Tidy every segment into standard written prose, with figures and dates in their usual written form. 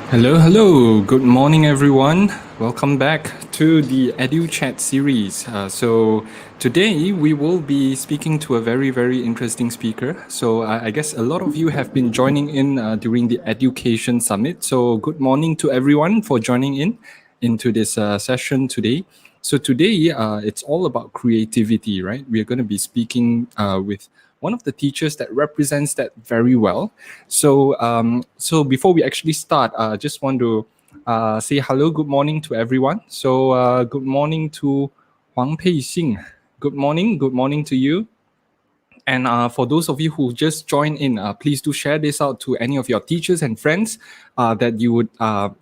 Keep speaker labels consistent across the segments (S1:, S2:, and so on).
S1: Hello. Good morning, everyone. Welcome back to the EduChat series. So today we will be speaking to a very interesting speaker. So I guess a lot of you have been joining in during the Education Summit. So good morning to everyone for joining in into this session today. So today it's all about creativity, right? We are going to be speaking with one of the teachers that represents that very well. So before we actually start, I just want to say hello, good morning to everyone. So good morning to Huang Pei Xing. Good morning to you. And for those of you who just joined in, please do share this out to any of your teachers and friends that you would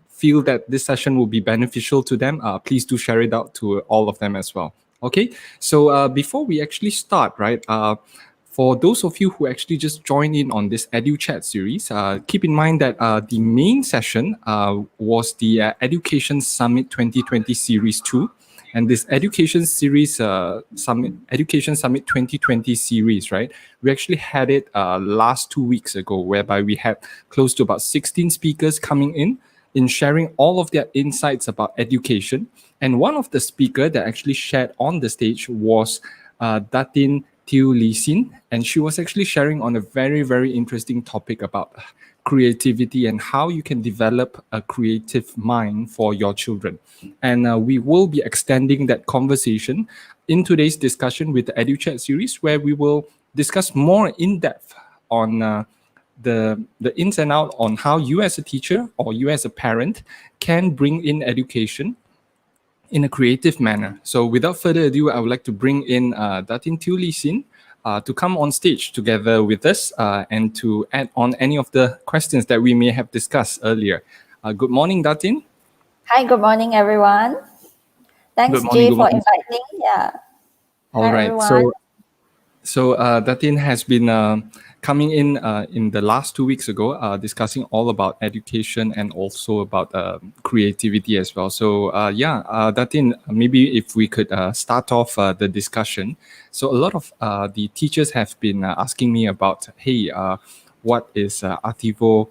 S1: feel that this session will be beneficial to them. Please do share it out to all of them as well. Okay, so before we actually start, right, for those of you who actually just joined in on this EduChat series, keep in mind that the main session was the Education Summit 2020 Series 2. And this Education Summit 2020 series, right? We actually had it last 2 weeks ago, whereby we had close to about 16 speakers coming in sharing all of their insights about education. And one of the speakers that actually shared on the stage was Datin Tiew Lee Sin, and she was actually sharing on a very interesting topic about creativity and how you can develop a creative mind for your children. And we will be extending that conversation in today's discussion with the EduChat series, where we will discuss more in depth on the ins and out on how you as a teacher or you as a parent can bring in education in a creative manner. So without further ado, I would like to bring in Datin Tiew Lee Sin to come on stage together with us and to add on any of the questions that we may have discussed earlier. Good morning, Datin.
S2: Hi, good morning, everyone. Thanks,
S1: Good morning.
S2: Jay, for inviting. Yeah.
S1: All
S2: Hi,
S1: right.
S2: everyone.
S1: So Datin has been coming in the last 2 weeks ago, discussing all about education and also about creativity as well. So Datin, maybe if we could start off the discussion. So a lot of the teachers have been asking me about, hey, what is Artivo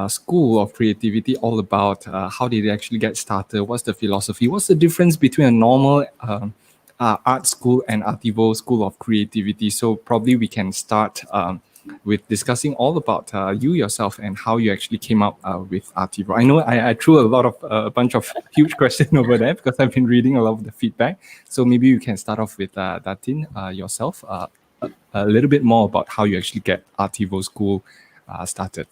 S1: School of Creativity all about? How did it actually get started? What's the philosophy? What's the difference between a normal art school and Artivo School of Creativity? So probably we can start with discussing all about you yourself and how you actually came up with Artivo. I know I threw a bunch of huge questions over there because I've been reading a lot of the feedback. So maybe you can start off with Datin yourself, a little bit more about how you actually get Artivo School started.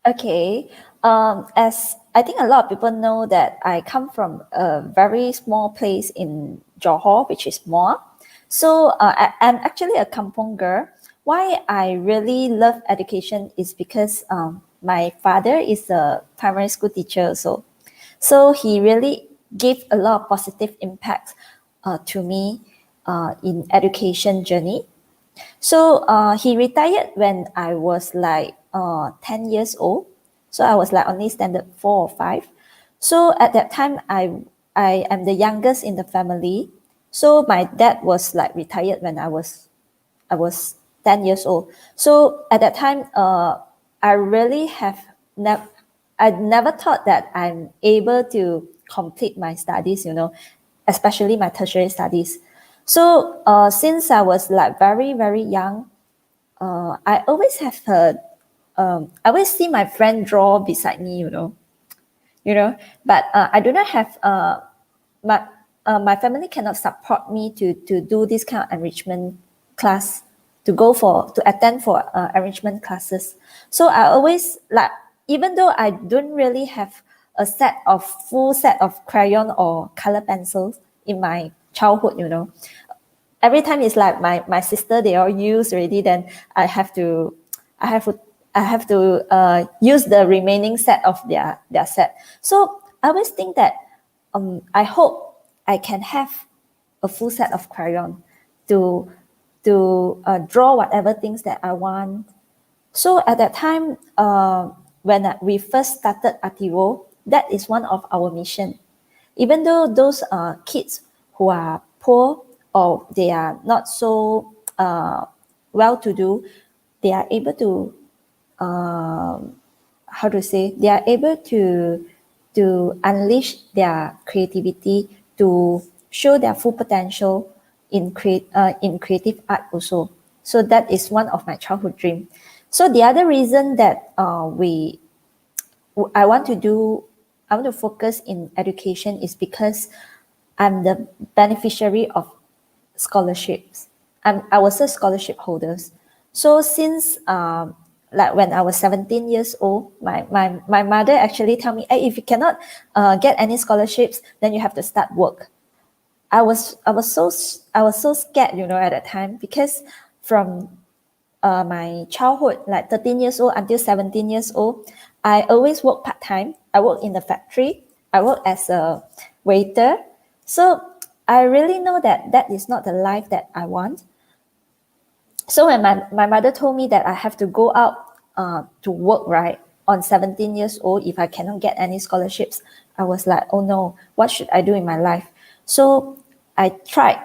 S2: Okay. As I think a lot of people know that I come from a very small place in Johor, which is Muar. So I'm actually a kampong girl. Why I really love education is because my father is a primary school teacher also. So he really gave a lot of positive impact to me in education journey. So he retired when I was like 10 years old. So I was like only standard 4 or 5. So at that time, I am the youngest in the family. So my dad was like retired when I was 10 years old. So at that time, I really I never thought that I'm able to complete my studies, especially my tertiary studies. So since I was like very young, I always have I always see my friend draw beside me, but I do not have my family cannot support me to do this kind of enrichment class, to attend for enrichment classes. So I always like, even though I don't really have a full set of crayon or color pencils in my childhood, every time it's like my sister, they all use already, then I have to use the remaining set of their set. So I always think that I hope I can have a full set of crayon to draw whatever things that I want. So at that time, when we first started Artivo, that is one of our mission. Even though those kids who are poor or they are not so well-to-do, they are able to how to say, they are able to unleash their creativity, to show their full potential in creative art also. So that is one of my childhood dream. So the other reason that I want to focus in education is because I'm the beneficiary of scholarships. I was a scholarship holder. So since like when I was 17 years old, my mother actually tell me, hey, if you cannot get any scholarships, then you have to start work. I was so scared, at that time, because from my childhood, like 13 years old until 17 years old, I always work part-time. I work in the factory. I work as a waiter. So I really know that that is not the life that I want. So when my mother told me that I have to go out to work, right, on 17 years old, if I cannot get any scholarships, I was like, oh no, what should I do in my life? So I tried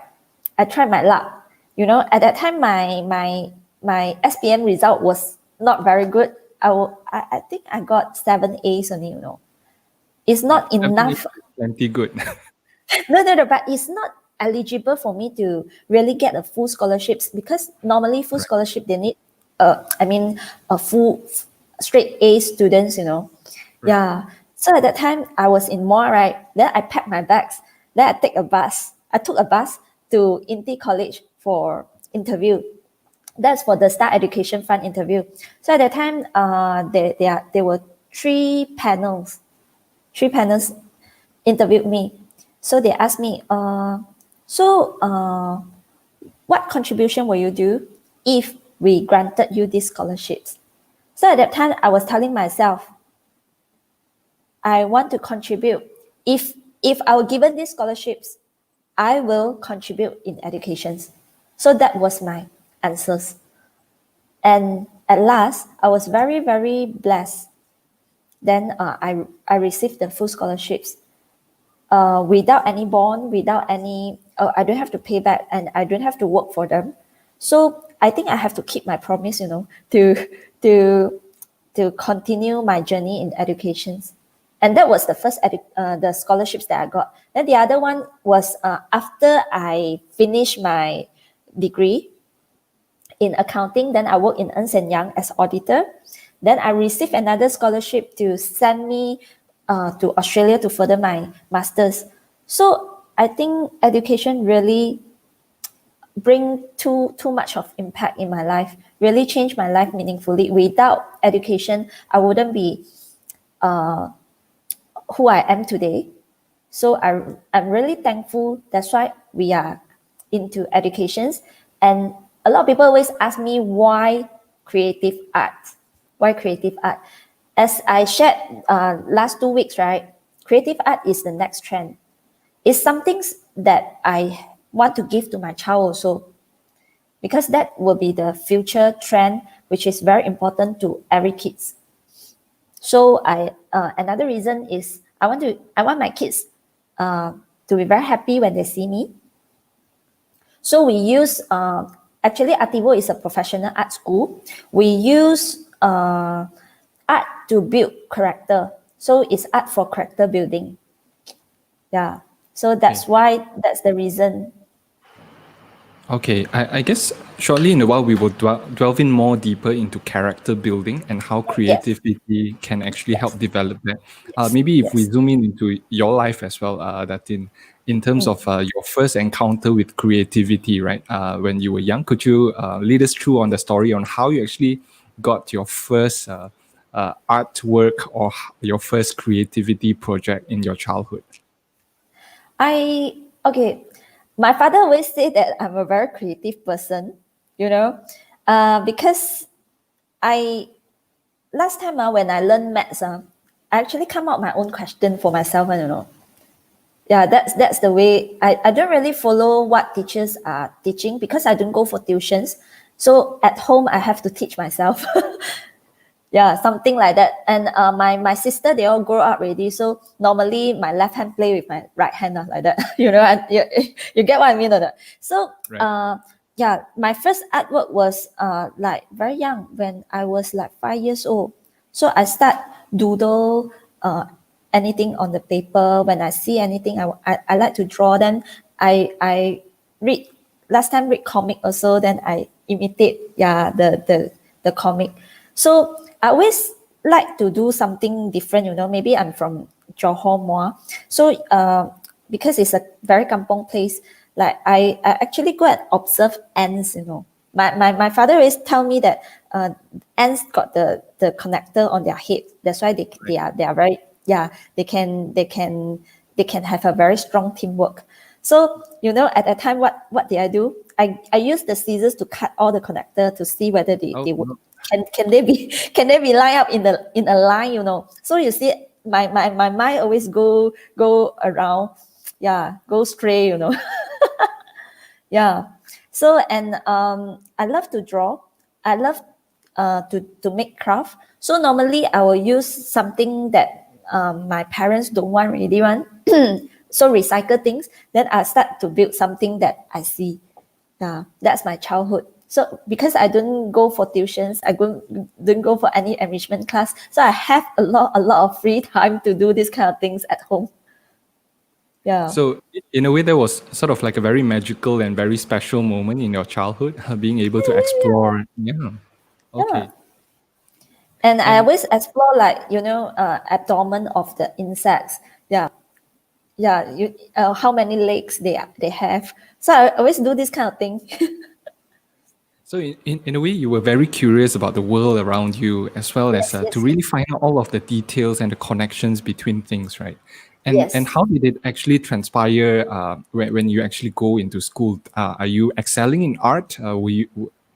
S2: my luck. At that time, my SPM result was not very good. I think I got 7 A's only. It's not enough.
S1: Plenty good.
S2: No, but it's not eligible for me to really get a full scholarships, because normally full scholarship they need, a full straight A students. Yeah. So at that time I was in mall, right? Then I packed my bags. Then I took a bus to Inti College for interview. That's for the Star Education Fund interview. So at that time, there were three panels interviewed me. So they asked me, what contribution will you do if we granted you these scholarships? So at that time, I was telling myself, I want to contribute. If I were given these scholarships, I will contribute in education. So that was my answers. And at last, I was very, very blessed. Then I received the full scholarships. Without any bond, without any, I don't have to pay back, and I don't have to work for them. So I think I have to keep my promise, to continue my journey in education. And that was the first the scholarships that I got. Then the other one was after I finished my degree in accounting. Then I worked in Ernst & Young as auditor. Then I received another scholarship to send me to Australia to further my master's. So I think education really bring too much of impact in my life, really changed my life meaningfully. Without education, I wouldn't be who I am today. So I'm really thankful. That's why we are into education. And a lot of people always ask me, why creative art? Why creative art? As I shared last 2 weeks, right? Creative art is the next trend. It's something that I want to give to my child also, because that will be the future trend, which is very important to every kids. So another reason is I want my kids to be very happy when they see me. So we use actually Artivo is a professional art school. We use art to build character. So it's art for character building. Yeah. So that's why, that's the reason.
S1: Okay, I guess shortly in a while we will delve in more deeper into character building and how creativity can actually help develop that. Maybe if we zoom in into your life as well, Datin, in terms of your first encounter with creativity, right? When you were young, could you lead us through on the story on how you actually got your first artwork or your first creativity project in your childhood?
S2: My father always say that I'm a very creative person, because last time when I learned maths, I actually come up my own question for myself, Yeah, that's the way. I don't really follow what teachers are teaching, because I don't go for tuitions. So at home, I have to teach myself. Yeah, something like that. And my sister, they all grow up already. So normally my left hand play with my right hand, like that. And you get what I mean or not? So my first artwork was like very young, when I was like 5 years old. So I start doodle anything on the paper. When I see anything, I like to draw. Then I read, last time read comic also, then I imitate the comic. So I always like to do something different, maybe I'm from Johor Moa. So because it's a very kampong place, like I actually go and observe ants, My father always tell me that ants got the connector on their head. That's why they are very, they can have a very strong teamwork. So at that time, what did I do? I use the scissors to cut all the connector to see whether they work.
S1: No.
S2: Can they be can they be lined up in a line? So you see, my mind always go around, go stray. Yeah. So and I love to draw. I love to make craft. So normally I will use something that my parents don't really want. So recycle things. Then I start to build something that I see. Yeah, that's my childhood. So because I don't go for tuitions, don't go for any enrichment class. So I have a lot of free time to do these kind of things at home. Yeah.
S1: So in a way, there was sort of like a very magical and very special moment in your childhood, being able to explore. Yeah.
S2: Yeah.
S1: Okay.
S2: And I
S1: And
S2: always explore, like, abdomen of the insects. Yeah. Yeah. How many legs they have. So I always do this kind of thing.
S1: so in a way, you were very curious about the world around you, as well as
S2: Yes,
S1: to
S2: yes,
S1: really find out all of the details and the connections between things, right? And
S2: yes.
S1: how did it actually transpire when you actually go into school? Are you excelling in art?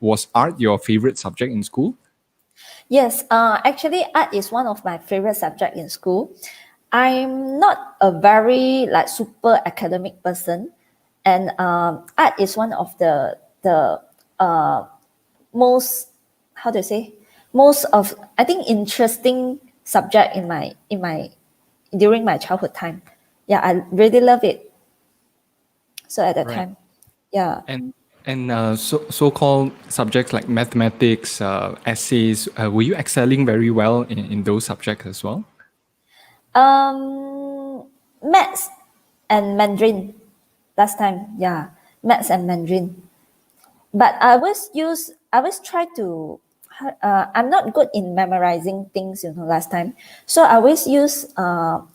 S1: Was art your favorite subject in school?
S2: Yes, actually, art is one of my favorite subject in school. I'm not a very like super academic person, and art is one of the most, how to say, most of, I think, interesting subject in my during my childhood time. Yeah, I really love it. So at that
S1: Right.
S2: time, yeah.
S1: So-called subjects like mathematics, essays, were you excelling very well in those subjects as well?
S2: Maths and Mandarin last time. Yeah, maths and Mandarin. But I always try to, I'm not good in memorizing things, last time. So I always use a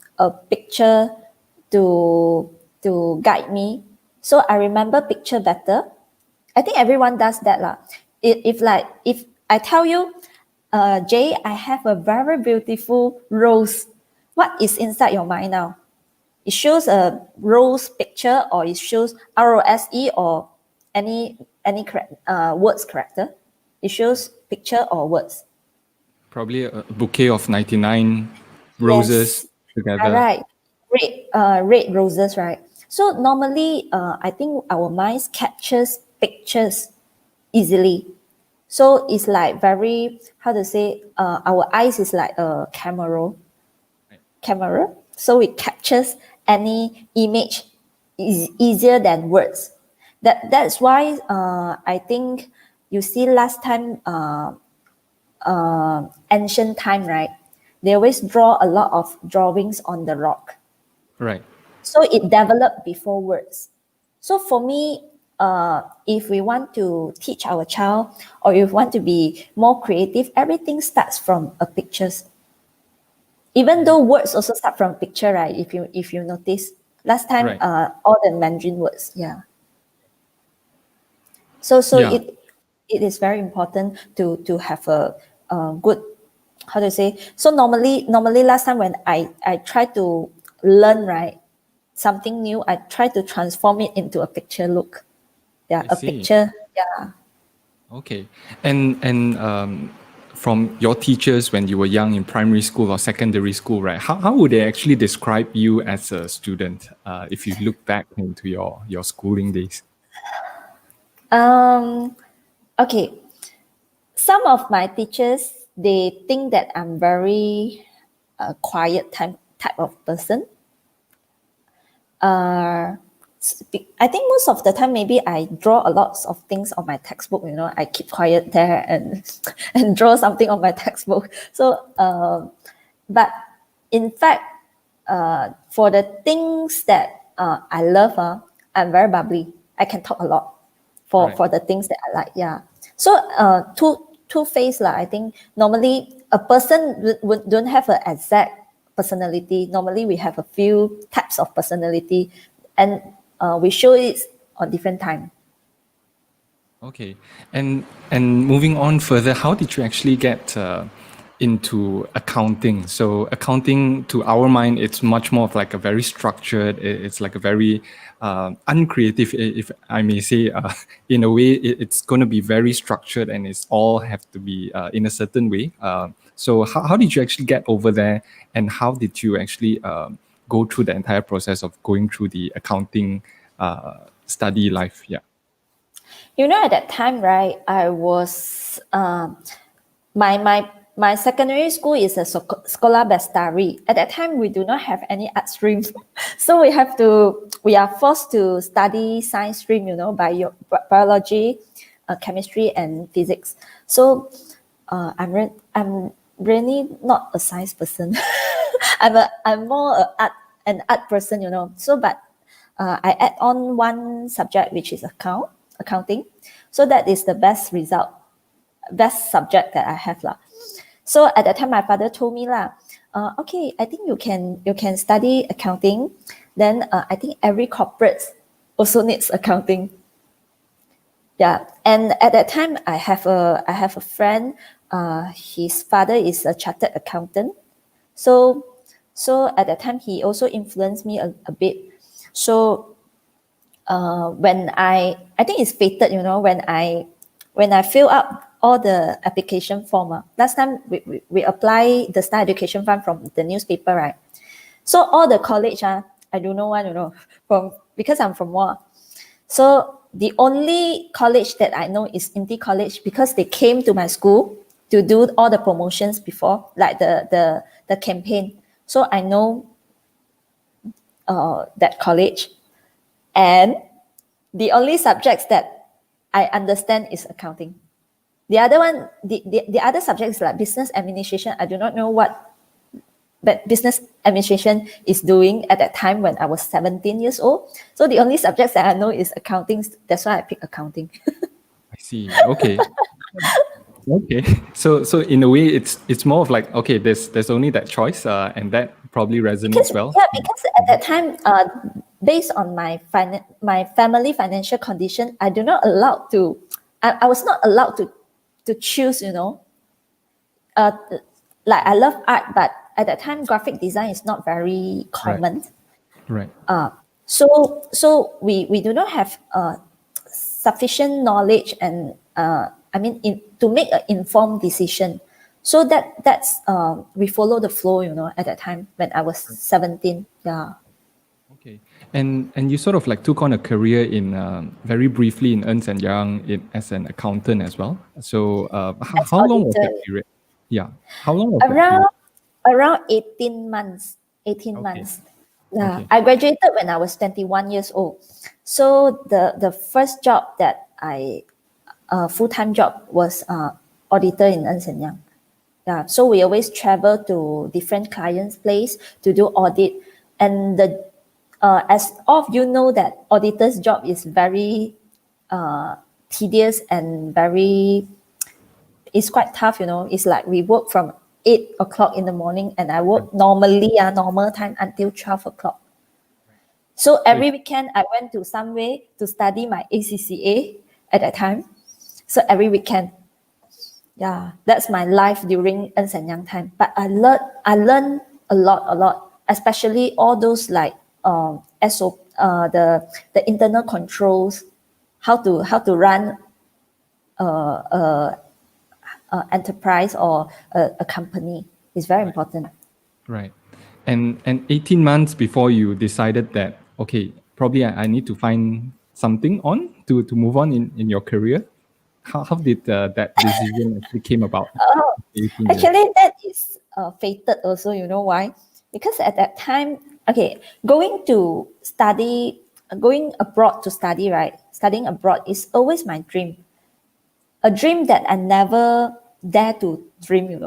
S2: picture to guide me. So I remember picture better. I think everyone does that lah. If I tell you, Jay, I have a very beautiful rose. What is inside your mind now? It shows a rose picture, or it shows ROSE, or any words character. It shows picture or words.
S1: Probably a bouquet of 99 roses
S2: Yes,
S1: together.
S2: right. Red roses, right? So normally, I think our minds captures pictures easily. So it's like very, how to say, our eyes is like a camera. So it captures any image easier than words. That's why I think you see last time, ancient time, right? They always draw a lot of drawings on the rock.
S1: Right.
S2: So it developed before words. So for me, if we want to teach our child, or if we want to be more creative, everything starts from a pictures. Even though words also start from picture, right? If you notice, last time,
S1: Right.
S2: all the Mandarin words, yeah. So
S1: Yeah.
S2: it is very important to have a good, how to say. So normally last time when I try to learn, right, something new, I try to transform it into a picture look. Yeah,
S1: I
S2: a
S1: see.
S2: picture. Yeah.
S1: Okay. And from your teachers when you were young in primary school or secondary school, right? How would they actually describe you as a student if you look back into your schooling days?
S2: Okay. Some of my teachers, they think that I'm very quiet type of person. I think most of the time maybe I draw a lot of things on my textbook. I keep quiet there and and draw something on my textbook. So, but in fact, for the things that I love, I'm very bubbly. I can talk a lot for the things that I like. Yeah. So two-faced lah. I think normally a person don't have an exact personality. Normally we have a few types of personality, and we show it on different time.
S1: Okay, and moving on further, how did you actually get into accounting? So accounting, to our mind, it's much more of like a very structured. It's like a very uncreative, if I may say. In a way, it's going to be very structured, and it's all have to be in a certain way. So how did you actually get over there, and how did you actually go through the entire process of going through the accounting study life? Yeah.
S2: At that time, right, I was my secondary school is a Sekolah Bestari. At that time, we do not have any art stream, so we are forced to study science stream, biology, chemistry, and physics. So I'm really not a science person. I'm more an art person, So, but I add on one subject, which is accounting. So that is the best subject that I have lah. So at that time, my father told me lah, okay, I think you can study accounting. Then I think every corporate also needs accounting. Yeah, and at that time, I have a friend. His father is a chartered accountant. So at that time, he also influenced me a bit. So when I think it's fated, when I fill up all the application form. Last time we apply the Star Education Fund from the newspaper, right? So all the college, I don't know one, because I'm from Moa. So the only college that I know is Inti College, because they came to my school to do all the promotions before, like the campaign. So I know that college. And the only subjects that I understand is accounting. The other one, the other subjects like business administration. I do not know what but business administration is doing at that time when I was 17 years old. So the only subjects that I know is accounting. That's why I picked accounting.
S1: I see. Okay. Okay. So in a way, it's more of like, okay, there's only that choice, and that probably resonates well.
S2: Yeah, because at that time, based on my family financial condition, I was not allowed to choose. Like I love art, but at that time, graphic design is not very common.
S1: Right.
S2: So we do not have sufficient knowledge and to make an informed decision. So that's we follow the flow, at that time when I was 17. Yeah.
S1: Okay. And you sort of like took on a career in very briefly in Ernst & Young as an accountant as well. So how long was that period? Yeah. How long was
S2: around 18 months. 18
S1: Okay.
S2: months. Yeah.
S1: Okay.
S2: I graduated when I was 21 years old. So the first job that full-time job was auditor in Ernst & Young. Yeah. So we always travel to different clients' place to do audit. And as all of you know, that auditor's job is very tedious and it's quite tough, It's like we work from 8 o'clock in the morning, and I work normally normal time until 12 o'clock. So every weekend I went to somewhere to study my ACCA at that time. So every weekend, yeah, that's my life during Ernst & Young time. But I learned a lot, especially all those like the internal controls, how to run enterprise or a company is very important.
S1: Right. And 18 months before you decided that, okay, probably I need to find something to move on in your career. How did that decision actually came about?
S2: Actually, that is fated also. You know why? Because at that time, okay, going to study going abroad to study, right? Studying abroad is always my dream. A dream that I never dare to dream,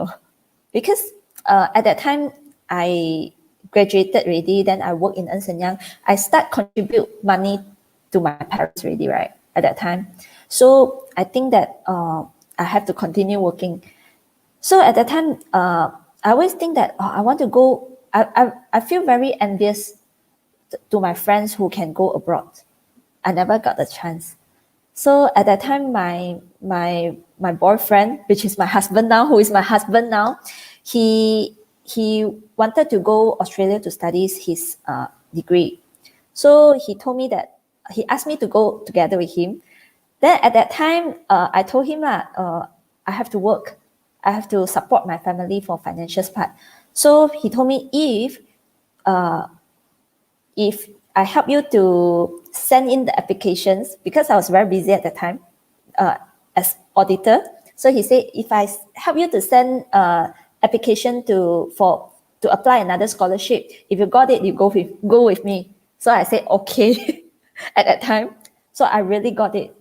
S2: because at that time I graduated already. Then I work in Ernst & Young. I start contribute money to my parents already, right? At that time, so I think that I have to continue working. So at that time, I always think that I want to go. I feel very envious to my friends who can go abroad. I never got the chance. So at that time, my boyfriend, which is my husband now, who is my husband now, he wanted to go Australia to study his degree. So he told me that he asked me to go together with him. Then at that time, I told him I have to work. I have to support my family for financial part. So he told me if I help you to send in the applications, because I was very busy at the time as auditor. So he said, if I help you to send application to apply another scholarship, if you got it, you go with me. So I said, okay, at that time. So I really got it.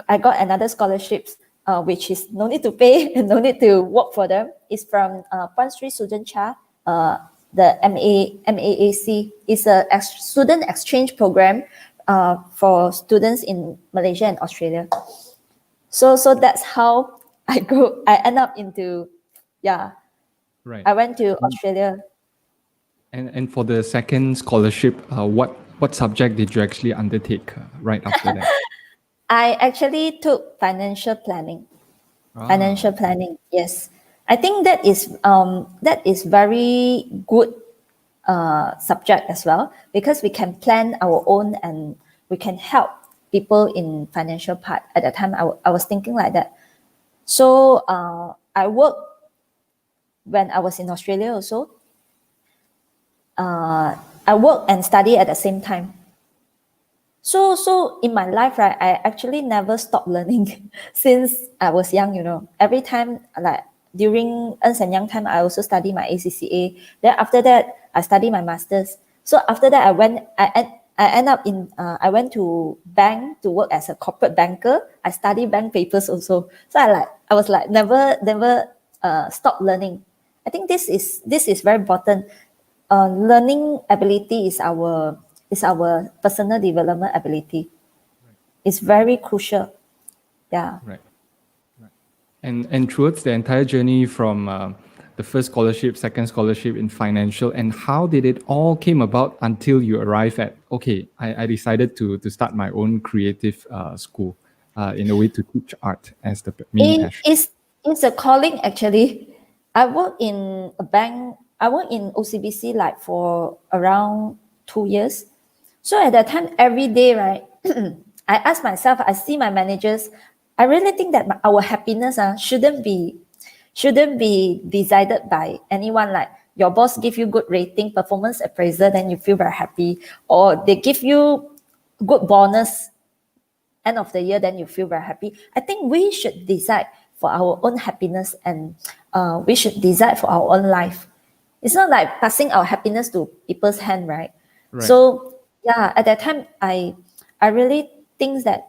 S2: I got another scholarships, which is no need to pay and no need to work for them. It's from Pan Sri Sujancha, the MAAC. It's a student exchange program for students in Malaysia and Australia. So that's how I end up into,
S1: Right.
S2: I went to Australia.
S1: And for the second scholarship, what subject did you actually undertake right after that?
S2: I actually took financial planning. Financial planning, yes. I think that is very good subject as well, because we can plan our own and we can help people in financial part. At that time, I was thinking like that. So I worked when I was in Australia also. I work and study at the same time. So in my life, right, I actually never stopped learning since I was young. Every time, like during Ernst & Young time, I also study my ACCA. Then after that, I study my masters. So after that, I went to bank to work as a corporate banker. I study bank papers also. So I was like never stop learning. I think this is very important. Learning ability is our personal development ability. It's very crucial. Yeah.
S1: Right. And throughout the entire journey from the first scholarship, second scholarship in financial, and how did it all came about until you arrive at, okay, I decided to start my own creative school in a way to teach art as the main passion.
S2: It's a calling actually. I work in a bank. I work in OCBC like for around 2 years. So at that time, every day, right, I ask myself, I see my managers, I really think that our happiness shouldn't be decided by anyone. Like your boss give you good rating, performance appraiser, then you feel very happy, or they give you good bonus end of the year, then you feel very happy. I think we should decide for our own happiness, and we should decide for our own life. It's not like passing our happiness to people's hand, right? So yeah, at that time, I really think that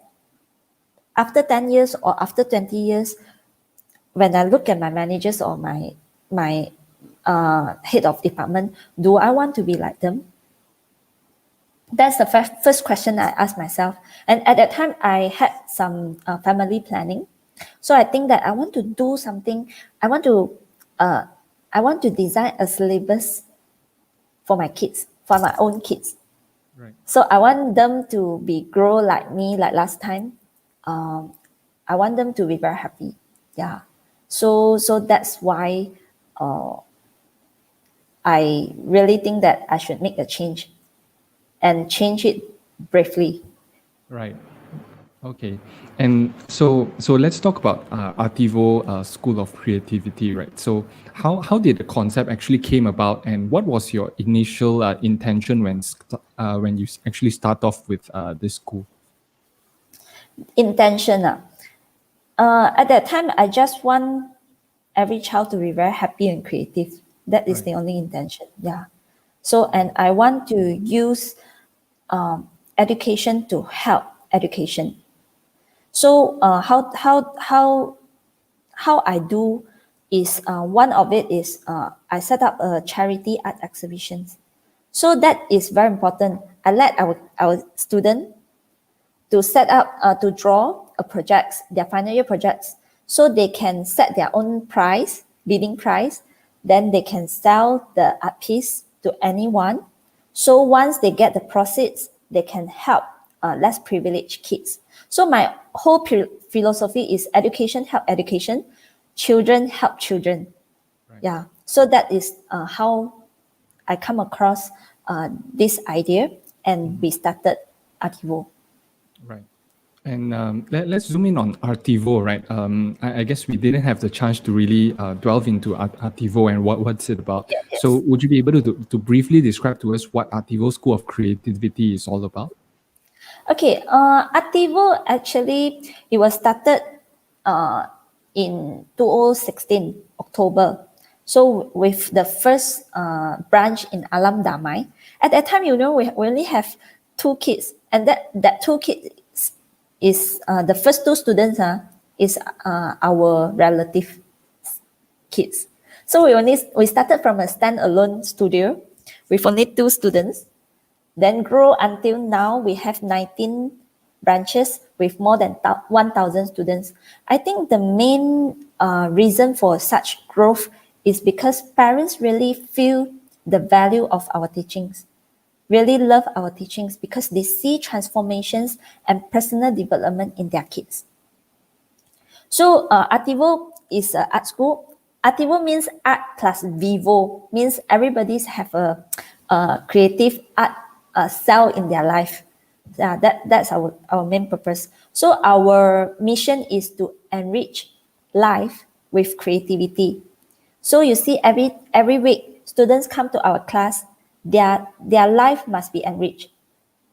S2: after 10 years or after 20 years, when I look at my managers or my head of department, do I want to be like them? That's the first question I asked myself. And at that time, I had some family planning. So I think that I want to do something. I want to design a syllabus for my kids, for my own kids.
S1: Right.
S2: So I want them to grow like me, like last time. I want them to be very happy. Yeah. So that's why I really think that I should make a change and change it bravely.
S1: Right. Okay. And so let's talk about Artivo School of Creativity, right? So how did the concept actually came about, and what was your initial intention when you actually start off with this school?
S2: Intention. At that time, I just want every child to be very happy and creative. That is the only intention. Yeah. So, and I want to use education to help education. So how I do is one of it is I set up a charity art exhibitions. So that is very important. I let our student to set up to draw a projects, their final year projects, so they can set their own price, bidding price. Then they can sell the art piece to anyone. So once they get the proceeds, they can help less privileged kids. So my whole philosophy is education help education, children help children.
S1: Right.
S2: Yeah. So that is how I come across this idea, and we started Artivo.
S1: Right. And let's zoom in on Artivo, right? I guess we didn't have the chance to really delve into Artivo and what's it about.
S2: Yes.
S1: So would you be able to briefly describe to us what Artivo School of Creativity is all about?
S2: Okay, Artivo actually, it was started in 2016, October. So with the first branch in Alam Damai. At that time, we only have 2 kids. And that 2 kids is, the first 2 students is our relative kids. So we started from a standalone studio with only 2 students. Then grow until now, we have 19 branches with more than 1,000 students. I think the main reason for such growth is because parents really feel the value of our teachings, really love our teachings because they see transformations and personal development in their kids. So Artivo is an art school. Artivo means art plus vivo, means everybody's have a creative art cell in their life. Yeah, that's our main purpose. So our mission is to enrich life with creativity. So you see, every week students come to our class, their life must be enriched.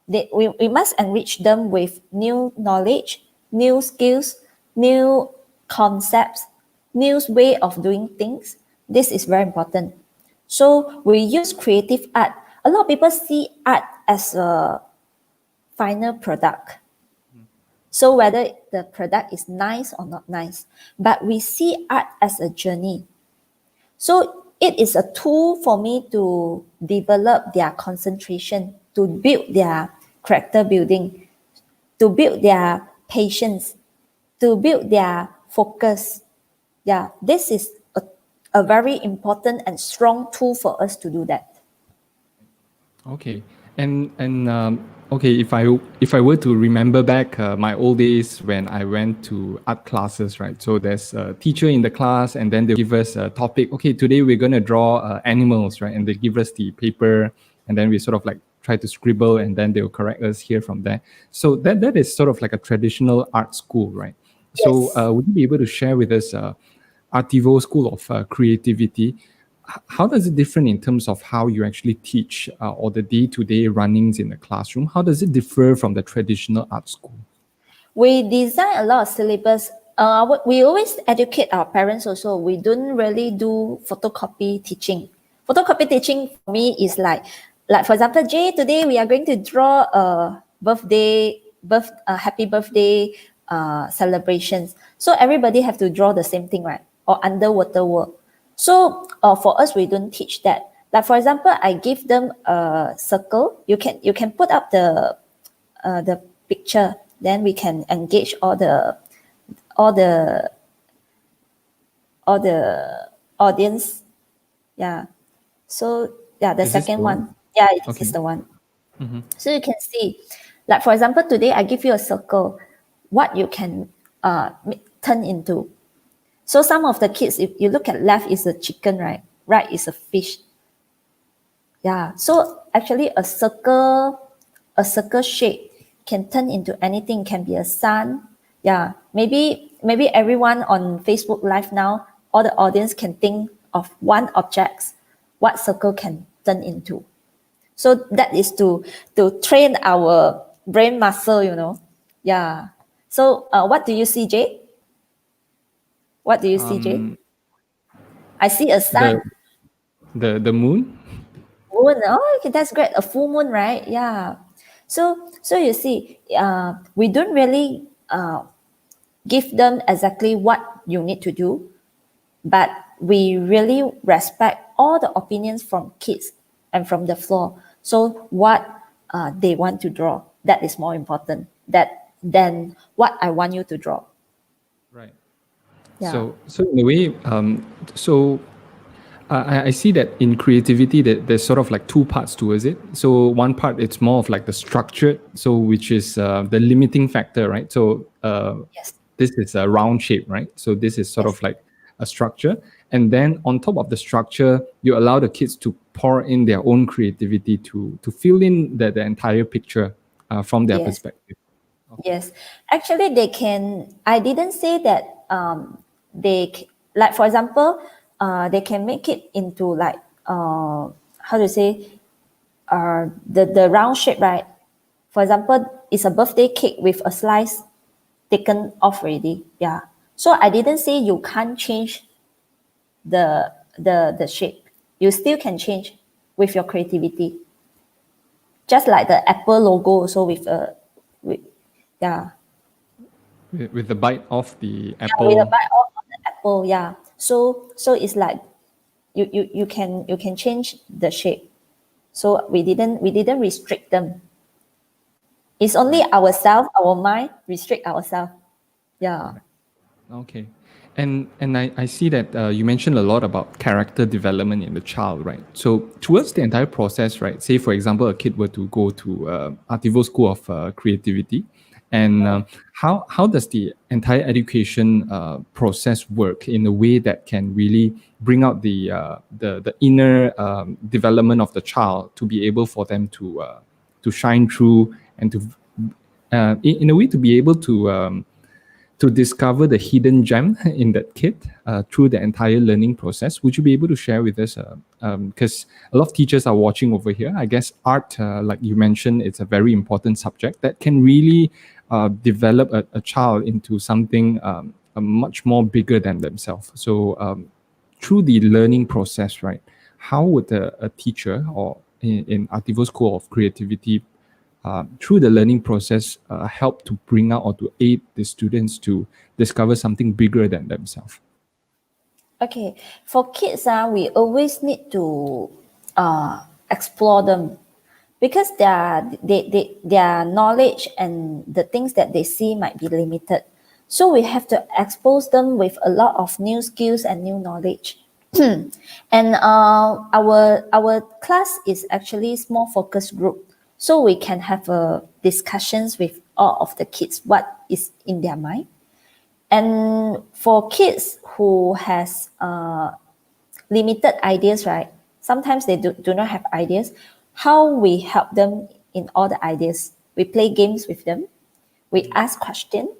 S2: We must enrich them with new knowledge, new skills, new concepts, new way of doing things. This is very important. So we use creative art. A lot of people see art as a final product. So whether the product is nice or not nice, but we see art as a journey. So it is a tool for me to develop their concentration, to build their character building, to build their patience, to build their focus. Yeah, this is a very important and strong tool for us to do that.
S1: Okay, and okay, if I were to remember back my old days when I went to art classes, right? So there's a teacher in the class, and then they'll give us a topic. Okay, today we're gonna draw animals, right? And they give us the paper, and then we sort of like try to scribble, and then they'll correct us here from there. So that is sort of like a traditional art school, right? So
S2: Yes.
S1: would you be able to share with us Artivo School of Creativity? How does it differ in terms of how you actually teach or the day-to-day runnings in the classroom? How does it differ from the traditional art school?
S2: We design a lot of syllabus. We always educate our parents also. We don't really do photocopy teaching. Photocopy teaching for me is like for example, Jay, today we are going to draw a happy birthday celebrations. So everybody have to draw the same thing, right? Or underwater world. So for us, we don't teach that. Like for example, I give them a circle. You can put up the picture, then we can engage all the audience. Yeah. So yeah, the
S1: Is this
S2: second
S1: the one?
S2: one. Yeah, this
S1: Okay.
S2: is the one. So you can see, like for example, today I give you a circle, what you can turn into. So some of the kids, if you look at left is a chicken, right is a fish. Yeah. So actually a circle shape can turn into anything, can be a sun. Yeah. Maybe everyone on Facebook Live now, all the audience can think of one object, what circle can turn into. So that is to train our brain muscle. Yeah. So what do you see, Jay? What do you see, Jay?
S1: Um,
S2: I see a sun.
S1: the the moon.
S2: Moon. Oh, okay, that's great. A full moon, right? Yeah. So you see, we don't really give them exactly what you need to do, but we really respect all the opinions from kids and from the floor. So what they want to draw, that is more important than what I want you to draw.
S1: Right.
S2: Yeah.
S1: So in a way, so I see that in creativity that there's sort of like two parts towards it. So one part it's more of like the structured, so which is the limiting factor, right? So
S2: Yes.
S1: this is a round shape, right? So this is sort
S2: Yes.
S1: of like a structure, and then on top of the structure, you allow the kids to pour in their own creativity to fill in the entire picture from their
S2: Yes.
S1: perspective.
S2: Yes, actually, they can. I didn't say that. Like for example, they can make it into like how to say the round shape, right? For example, it's a birthday cake with a slice taken off already. Yeah. So I didn't say you can't change the shape. You still can change with your creativity. Just like the Apple logo, also with yeah.
S1: With the bite of the
S2: Yeah, with a
S1: apple.
S2: bite of the apple, yeah. So it's like you can change the shape. So we didn't restrict them. It's only
S1: Right.
S2: ourselves, our mind restrict ourselves. Yeah.
S1: Right. Okay. And I see that you mentioned a lot about character development in the child, right? So towards the entire process, right? Say for example, a kid were to go to Artivo School of Creativity, and how does the entire education process work in a way that can really bring out the inner development of the child to be able for them to shine through and to in a way to be able to discover the hidden gem in that kid through the entire learning process. Would you be able to share with us? Because a lot of teachers are watching over here. I guess art, like you mentioned, it's a very important subject that can really develop a child into something much more bigger than themselves. So through the learning process, right? How would a teacher or in Artivo School of Creativity through the learning process help to bring out or to aid the students to discover something bigger than themselves?
S2: Okay. For kids, we always need to explore them because their knowledge and the things that they see might be limited. So we have to expose them with a lot of new skills and new knowledge. And our class is actually small focus group, so we can have discussions with all of the kids what is in their mind. And for kids who has limited ideas, right? Sometimes they do not have ideas. How we help them in all the ideas? We play games with them. We ask questions.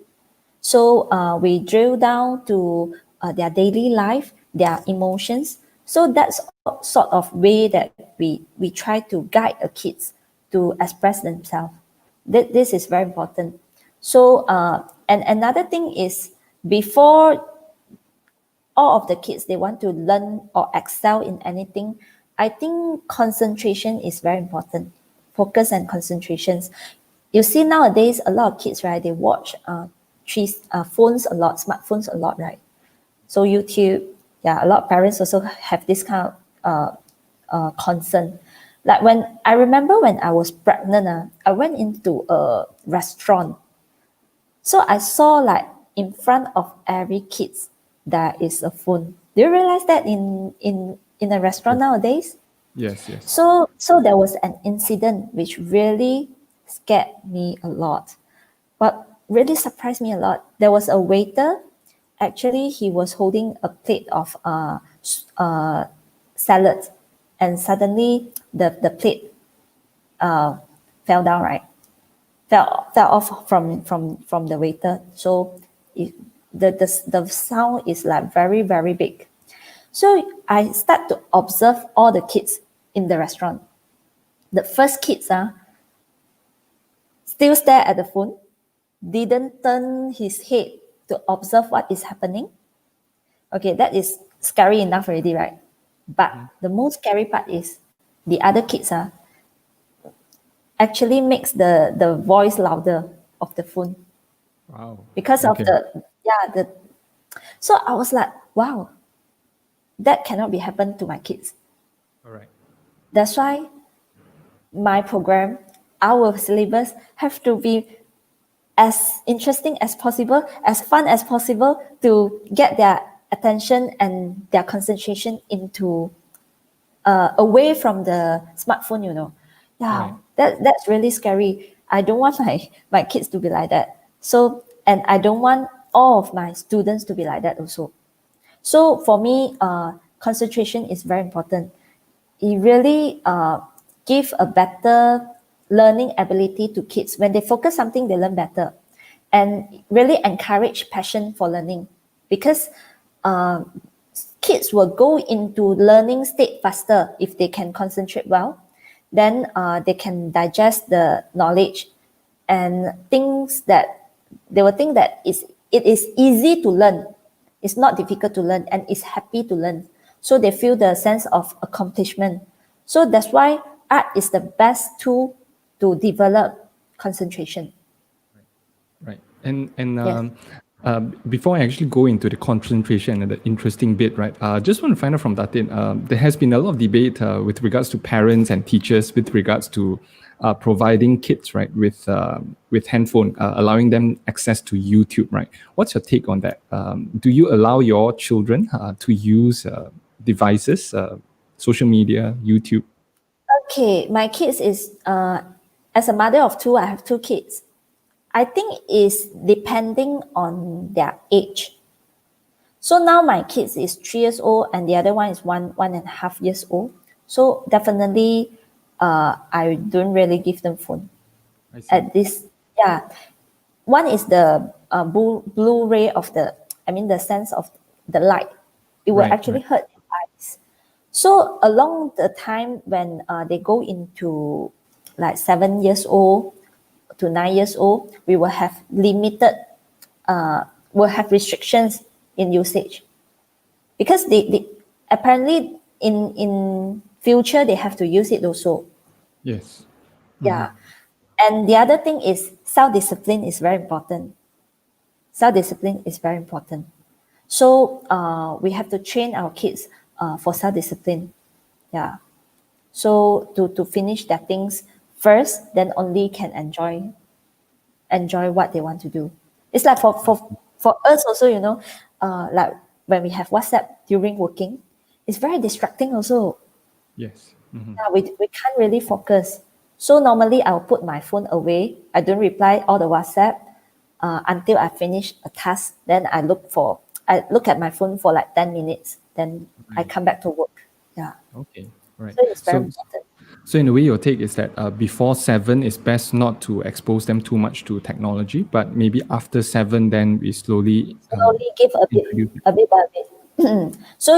S2: So we drill down to their daily life, their emotions. So that's sort of way that we try to guide the kids to express themselves. This is very important. So and another thing is before all of the kids they want to learn or excel in anything, I think concentration is very important. Focus and concentrations. You see nowadays a lot of kids, right? They watch phones a lot, smartphones a lot, right? So YouTube, yeah, a lot of parents also have this kind of concern. Like when I remember when I was pregnant, I went into a restaurant. So I saw like in front of every kids there is a phone. Do you realize that in a restaurant nowadays?
S1: Yes, yes.
S2: So there was an incident which really scared me a lot. What really surprised me a lot, there was a waiter. Actually, he was holding a plate of salad, and suddenly the plate fell down, right? Fell off from the waiter. So it, the sound is like very, very big. So I start to observe all the kids in the restaurant. The first kids still stare at the phone, didn't turn his head to observe what is happening. Okay, that is scary enough already, right? But the most scary part is the other kids actually makes the voice louder of the phone
S1: Wow.
S2: because of
S1: Okay.
S2: the. So I was like, wow, that cannot be happen to my kids.
S1: All right.
S2: That's why my program, our syllabus have to be as interesting as possible, as fun as possible to get their attention and their concentration into away from the smartphone, Yeah,
S1: Right.
S2: that's really scary. I don't want my kids to be like that. So, and I don't want all of my students to be like that also. So for me, concentration is very important. It really give a better learning ability to kids. When they focus something, they learn better, and really encourage passion for learning, because kids will go into learning state faster if they can concentrate well. Then they can digest the knowledge and things that they will think that it is easy to learn. It's not difficult to learn and is happy to learn. So they feel the sense of accomplishment. So that's why art is the best tool to develop concentration.
S1: Right. And
S2: Yes.
S1: before I actually go into the concentration and the interesting bit, right? Just want to find out from Datin. There has been a lot of debate with regards to parents and teachers with regards to providing kids, right, with handphone, allowing them access to YouTube, right? What's your take on that? Do you allow your children to use devices, social media, YouTube?
S2: Okay, my kids is as a mother of two, I have two kids. I think is depending on their age. So now my kids is 3 years old and the other one is 1.5 years old. So definitely, I don't really give them phone
S1: I see.
S2: at this. Yeah, one is the blue ray of the. I mean the sense of the light. It will
S1: Right.
S2: actually
S1: Right.
S2: hurt your eyes. So along the time when they go into like 7 years old to 9 years old, we will have limited, will have restrictions in usage, because they apparently in future they have to use it also.
S1: Yes.
S2: Yeah, and the other thing is self discipline is very important. Self discipline is very important. So we have to train our kids for self discipline. Yeah. So to finish their things first, then only can enjoy what they want to do. It's like for us also, like when we have WhatsApp during working, it's very distracting also.
S1: Yes.
S2: Yeah, we can't really focus. So normally I'll put my phone away. I don't reply all the WhatsApp until I finish a task. Then I look at my phone for like 10 minutes. Then I
S1: Right.
S2: come back to work. Yeah.
S1: Okay. Right.
S2: So it's very
S1: So,
S2: important.
S1: so in a way, your take is that before 7, it's best not to expose them too much to technology, but maybe after 7, then we slowly
S2: Slowly give
S1: introduce it.
S2: a bit by bit. So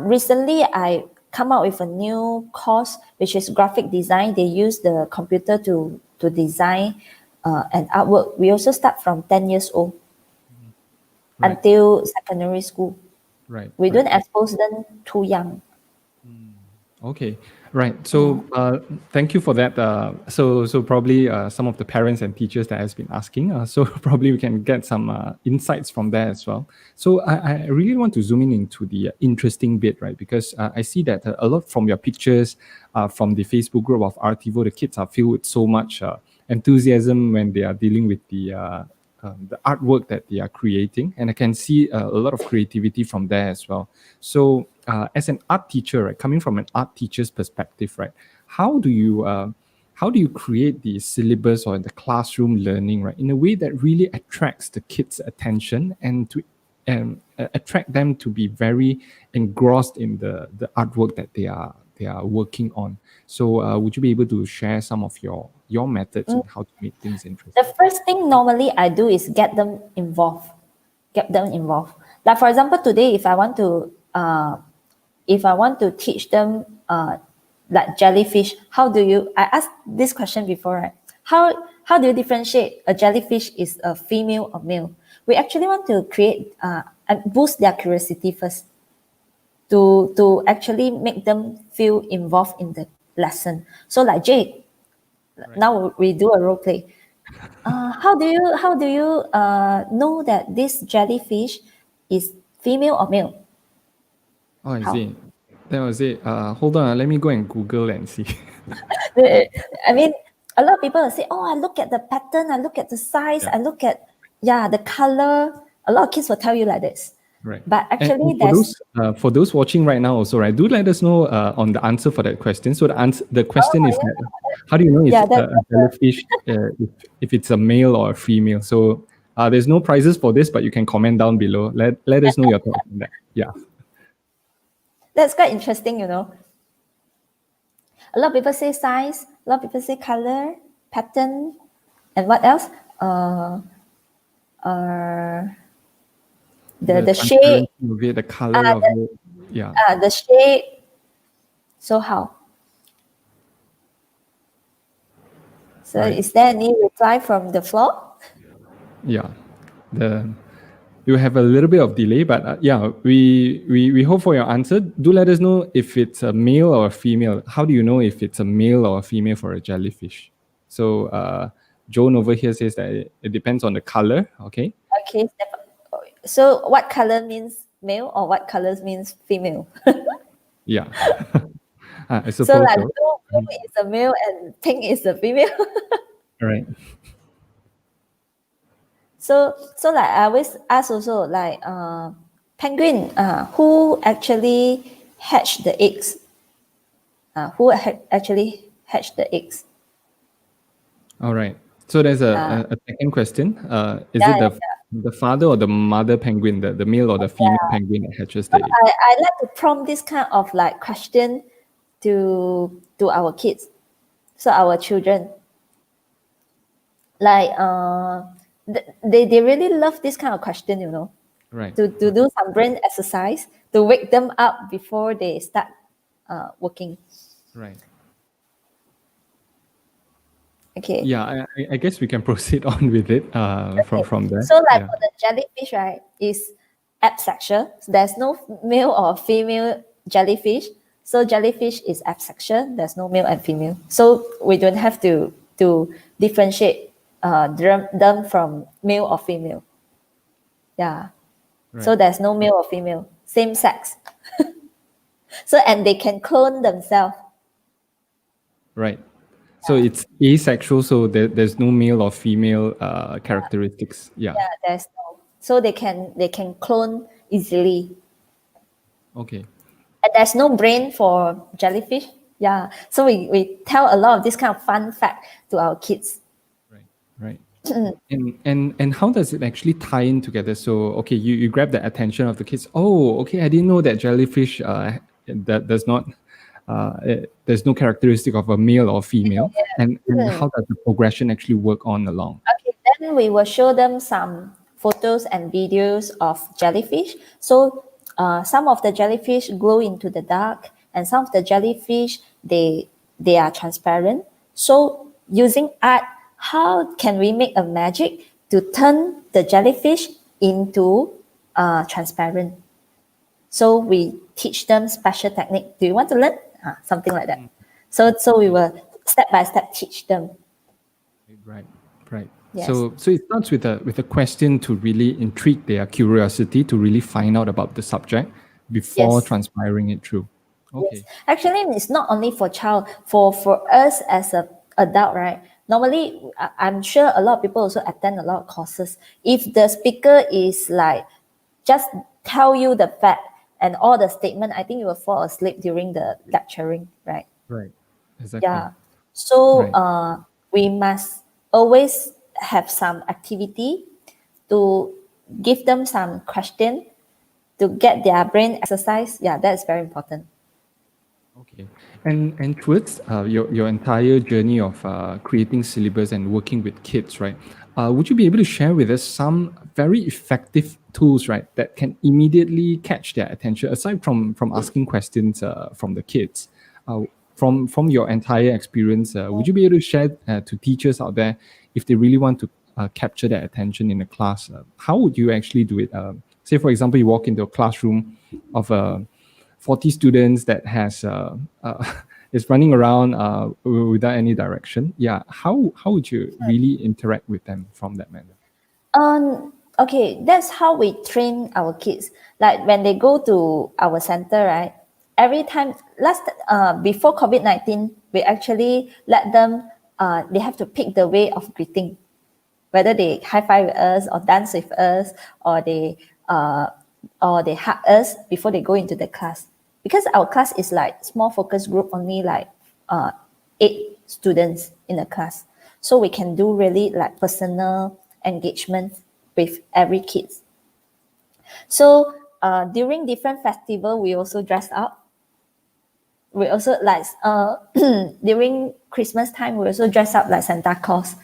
S2: recently I come out with a new course which is graphic design. They use the computer to design an artwork. We also start from 10 years old
S1: Right.
S2: until secondary school.
S1: Right.
S2: We
S1: Right.
S2: don't expose them too young.
S1: Okay, right.
S2: Yeah.
S1: So thank you for that. So probably some of the parents and teachers that has been asking. So probably we can get some insights from there as well. So I really want to zoom in into the interesting bit, right? Because I see that a lot from your pictures, from the Facebook group of Artivo, the kids are filled with so much enthusiasm when they are dealing with the artwork that they are creating, and I can see a lot of creativity from there as well. So, as an art teacher, right, coming from an art teacher's perspective, right, how do you how do you create the syllabus or the classroom learning, right, in a way that really attracts the kids' attention and to attract them to be very engrossed in the artwork that they are working on. So, would you be able to share some of your methods on how to make things
S2: The
S1: interesting?
S2: first thing normally I do is get them involved. Get them involved. Like for example, today if I want to teach them like jellyfish, how do you? I asked this question before, right? How do you differentiate a jellyfish is a female or male? We actually want to create and boost their curiosity first to actually make them feel involved in the lesson. So like Jake, Now we do a role play. How do you know that this jellyfish is female or male?
S1: Oh, I
S2: How?
S1: see. That was it. Hold on, let me go and Google and see.
S2: I mean, a lot of people will say, "Oh, I look at the pattern, I look at the size,
S1: Yeah.
S2: I look at the color." A lot of kids will tell you like this,
S1: Right.
S2: but actually,
S1: And
S2: there's
S1: for those watching right now also, right, do let us know on the answer for that question. So the question is that, how do you know if
S2: yeah, that,
S1: a jellyfish, if it's a male or a female? So there's no prizes for this, but you can comment down below. Let us know your thoughts on that. Yeah.
S2: that's quite interesting, you know. A lot of people say size, a lot of people say color, pattern, and what else? The shape,
S1: transparency of it, the color of it. Yeah.
S2: the shape. So how? So
S1: Right.
S2: is there any reply from the floor?
S1: Yeah. You have a little bit of delay, but yeah, we hope for your answer. Do let us know if it's a male or a female. How do you know if it's a male or a female for a jellyfish? So Joan over here says that it depends on the color. Okay.
S2: Okay. So what color means male or what colors means female?
S1: Yeah. I
S2: So
S1: suppose
S2: like
S1: so.
S2: blue is a male and pink is a female.
S1: All right.
S2: So like I always ask also like penguin who actually hatch the eggs? Actually hatch the eggs?
S1: All right. So there's a second question. Is
S2: Yeah,
S1: it the father or the mother penguin, the male or the female penguin that hatches the egg?
S2: I like to prompt this kind of like question to our kids, so our children. Like they really love this kind of question, you know.
S1: Right.
S2: To do some brain exercise to wake them up before they start working.
S1: Right.
S2: Okay.
S1: Yeah, I guess we can proceed on with it from there.
S2: So like
S1: Yeah.
S2: for the jellyfish, right, is asexual. There's no male or female jellyfish. So jellyfish is asexual. There's no male and female. So we don't have to differentiate them from male or female. Yeah. So
S1: Right.
S2: there's no male or female, same sex. So and they can clone themselves.
S1: Right. So it's asexual, so there's no male or female characteristics. Yeah.
S2: Yeah, there's no. So they can clone easily.
S1: Okay.
S2: And there's no brain for jellyfish. Yeah. So we tell a lot of this kind of fun fact to our kids.
S1: Right. Right. And how does it actually tie in together? So okay, you grab the attention of the kids. Oh, okay, I didn't know that jellyfish that does not there's no characteristic of a male or female. And how does the progression actually work on along?
S2: Okay, then we will show them some photos and videos of jellyfish. So some of the jellyfish glow into the dark, and some of the jellyfish they are transparent. So using art, how can we make a magic to turn the jellyfish into transparent? So we teach them special technique. Do you want to learn? Something like that. So we will step by step teach them.
S1: Right. Right.
S2: Yes.
S1: So it starts with a question to really intrigue their curiosity to really find out about the subject before
S2: Yes.
S1: transpiring it through. Okay.
S2: Yes. Actually, it's not only for child, for us as a adult, right? Normally, I'm sure a lot of people also attend a lot of courses. If the speaker is like just tell you the fact and all the statement, I think you will fall asleep during the lecturing, right?
S1: Right. Exactly.
S2: Yeah. So
S1: Right.
S2: we must always have some activity to give them some question to get their brain exercise. Yeah, that's very important.
S1: Okay. And towards your entire journey of creating syllabus and working with kids, right? Would you be able to share with us some very effective tools, right, that can immediately catch their attention aside from asking questions from the kids? From your entire experience, would you be able to share to teachers out there if they really want to capture their attention in a class? How would you actually do it? Say, for example, you walk into a classroom of 40 students that has is running around without any direction. Yeah, how would you really interact with them from that manner?
S2: Okay, that's how we train our kids. Like when they go to our center, right? Every time before COVID-19, we actually let them. They have to pick the way of greeting, whether they high five with us or dance with us uh, or they hug us before they go into the class. Because our class is like small focus group, only like 8 students in a class, so we can do really like personal engagement with every kid. So during different festival, we also dress up. We also like during Christmas time, we also dress up like Santa Claus.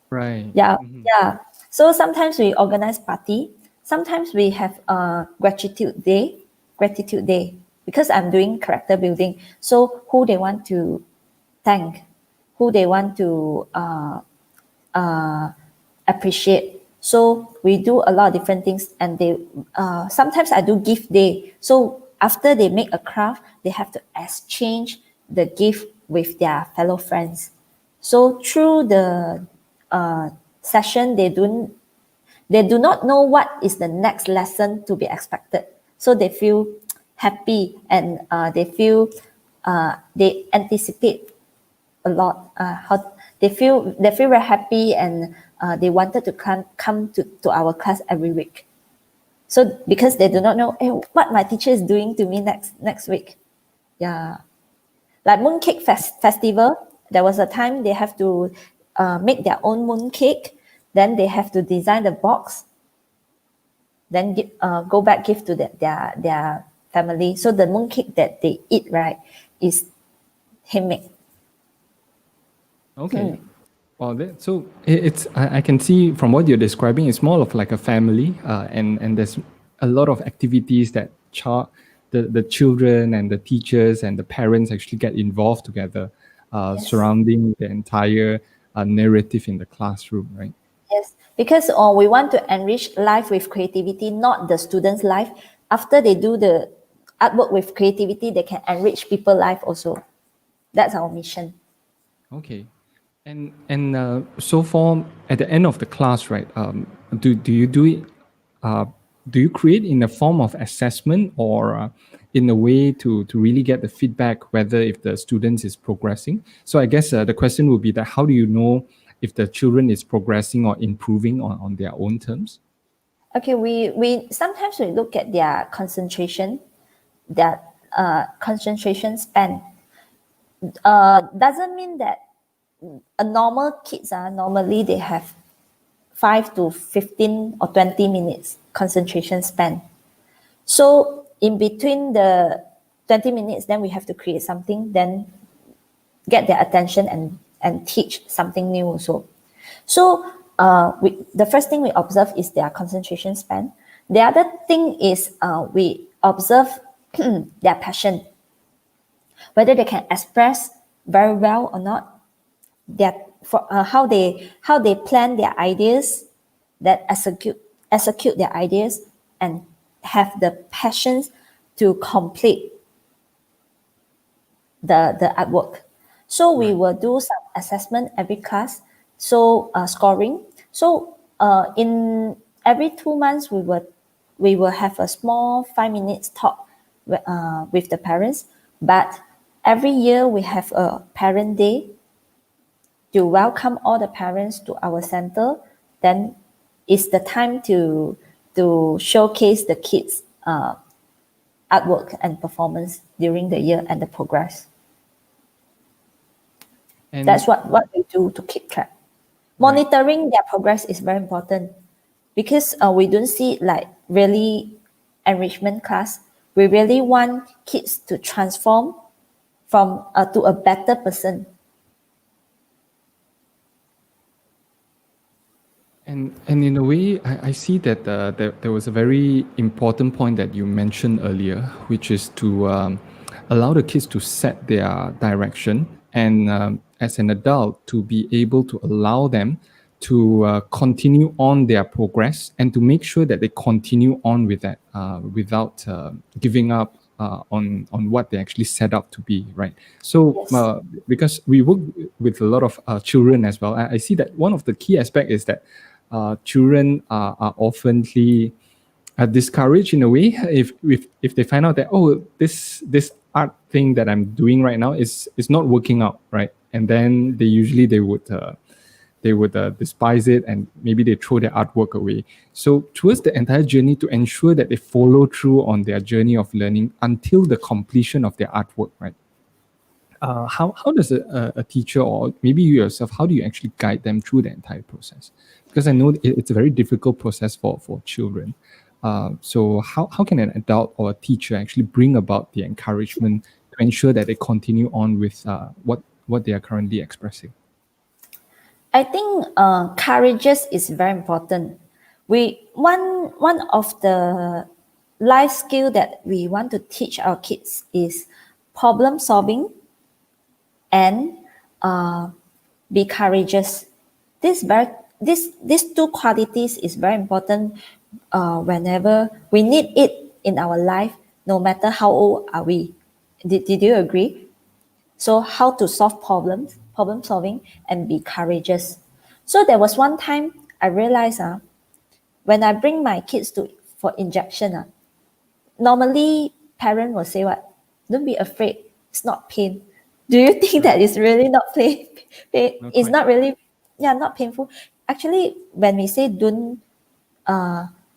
S1: Right.
S2: Yeah, yeah. So sometimes we organize party. Sometimes we have gratitude day, because I'm doing character building. So who they want to thank, who they want to appreciate. So we do a lot of different things, and they sometimes I do gift day. So after they make a craft, they have to exchange the gift with their fellow friends. So through the session, they do not know what is the next lesson to be expected. So they feel happy, and they anticipate a lot. How they feel very happy, and they wanted to come to our class every week. So because they do not know what my teacher is doing to me next week. Yeah, like mooncake festival. There was a time they have to make their own mooncake. Then they have to design the box. Then go back give to their family. So the mooncake that they eat, right, is handmade.
S1: Okay. Well, so it's I can see from what you're describing, it's more of like a family, and there's a lot of activities that the children and the teachers and the parents actually get involved together,
S2: Yes.
S1: surrounding the entire narrative in the classroom, right?
S2: Yes, because we want to enrich life with creativity, not the students' life. After they do the artwork with creativity, they can enrich people's life also. That's our mission.
S1: Okay. And so for at the end of the class, right? Do you do it? Uh, do you create in a form of assessment, or in a way to really get the feedback whether if the students is progressing? So I guess the question would be that how do you know if the children is progressing or improving on their own terms?
S2: Okay, we sometimes we look at their concentration span. Doesn't mean that a normal kids normally they have 5 to 15 or 20 minutes concentration span. So in between the 20 minutes, then we have to create something, then get their attention and teach something new also. So the first thing we observe is their concentration span. The other thing is we observe their passion, whether they can express very well or not. How they plan their ideas, that execute their ideas, and have the passions to complete the artwork. So we will do some assessment every class. So scoring. So in every 2 months, we will have a small 5 minutes talk with the parents. But every year we have a parent day to welcome all the parents to our center. Then it's the time to showcase the kids' artwork and performance during the year and the progress.
S1: And
S2: That's what we do to keep track. Monitoring their progress is very important, because we don't see like really enrichment class. We really want kids to transform from to a better person.
S1: And in a way, I see that there was a very important point that you mentioned earlier, which is to allow the kids to set their direction, and as an adult, to be able to allow them to continue on their progress and to make sure that they continue on with that without giving up on what they actually set out to be, right? So
S2: Yes.
S1: because we work with a lot of children as well, I see that one of the key aspect is that children are oftenly discouraged in a way if they find out that, oh, this art thing that I'm doing right now is not working out, right? And then they would despise it, and maybe they throw their artwork away. So towards the entire journey, to ensure that they follow through on their journey of learning until the completion of their artwork, right? How does a teacher, or maybe you yourself, how do you actually guide them through the entire process? Because I know it's a very difficult process for children. So how can an adult or a teacher actually bring about the encouragement to ensure that they continue on with what they are currently expressing?
S2: I think courageous is very important. One of the life skill that we want to teach our kids is problem solving and be courageous. These two qualities is very important whenever we need it in our life, no matter how old are we. Did you agree? So how to solve problems, problem solving, and be courageous. So there was one time I realized when I bring my kids for injection, normally parents will say what? Don't be afraid. It's not pain. Do you think that is really not pain?
S1: Not
S2: It's
S1: quite.
S2: not really, yeah, not painful. Actually, when we say don't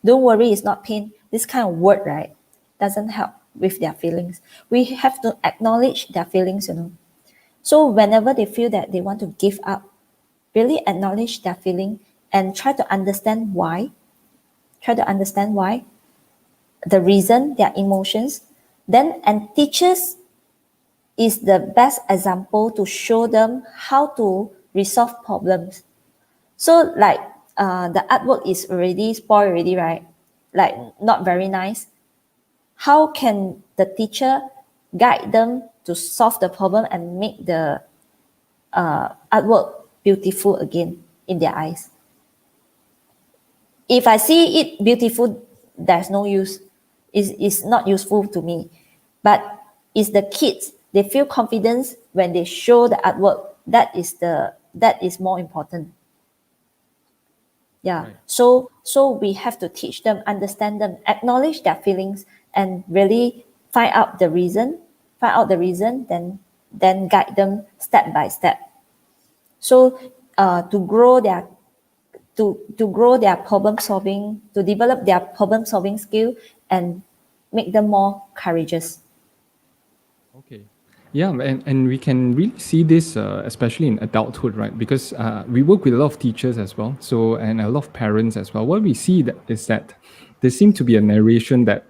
S2: worry, it's not pain, this kind of word, right, doesn't help with their feelings. We have to acknowledge their feelings. So whenever they feel that they want to give up, really acknowledge their feeling and try to understand why. Try to understand why, the reason, their emotions. And teachers is the best example to show them how to resolve problems. So like the artwork is already spoiled already, right? Like not very nice. How can the teacher guide them to solve the problem and make the artwork beautiful again in their eyes? If I see it beautiful, there's no use. It's not useful to me. But it's the kids. They feel confidence when they show the artwork. That is more important. Yeah.
S1: Right.
S2: So we have to teach them, understand them, acknowledge their feelings, and really find out the reason. Then guide them step by step. So to grow their problem solving, to develop their problem solving skill, and make them more courageous.
S1: Okay. Yeah, and we can really see this, especially in adulthood, right? Because we work with a lot of teachers as well, so, and a lot of parents as well. What we see is that there seems to be a narration that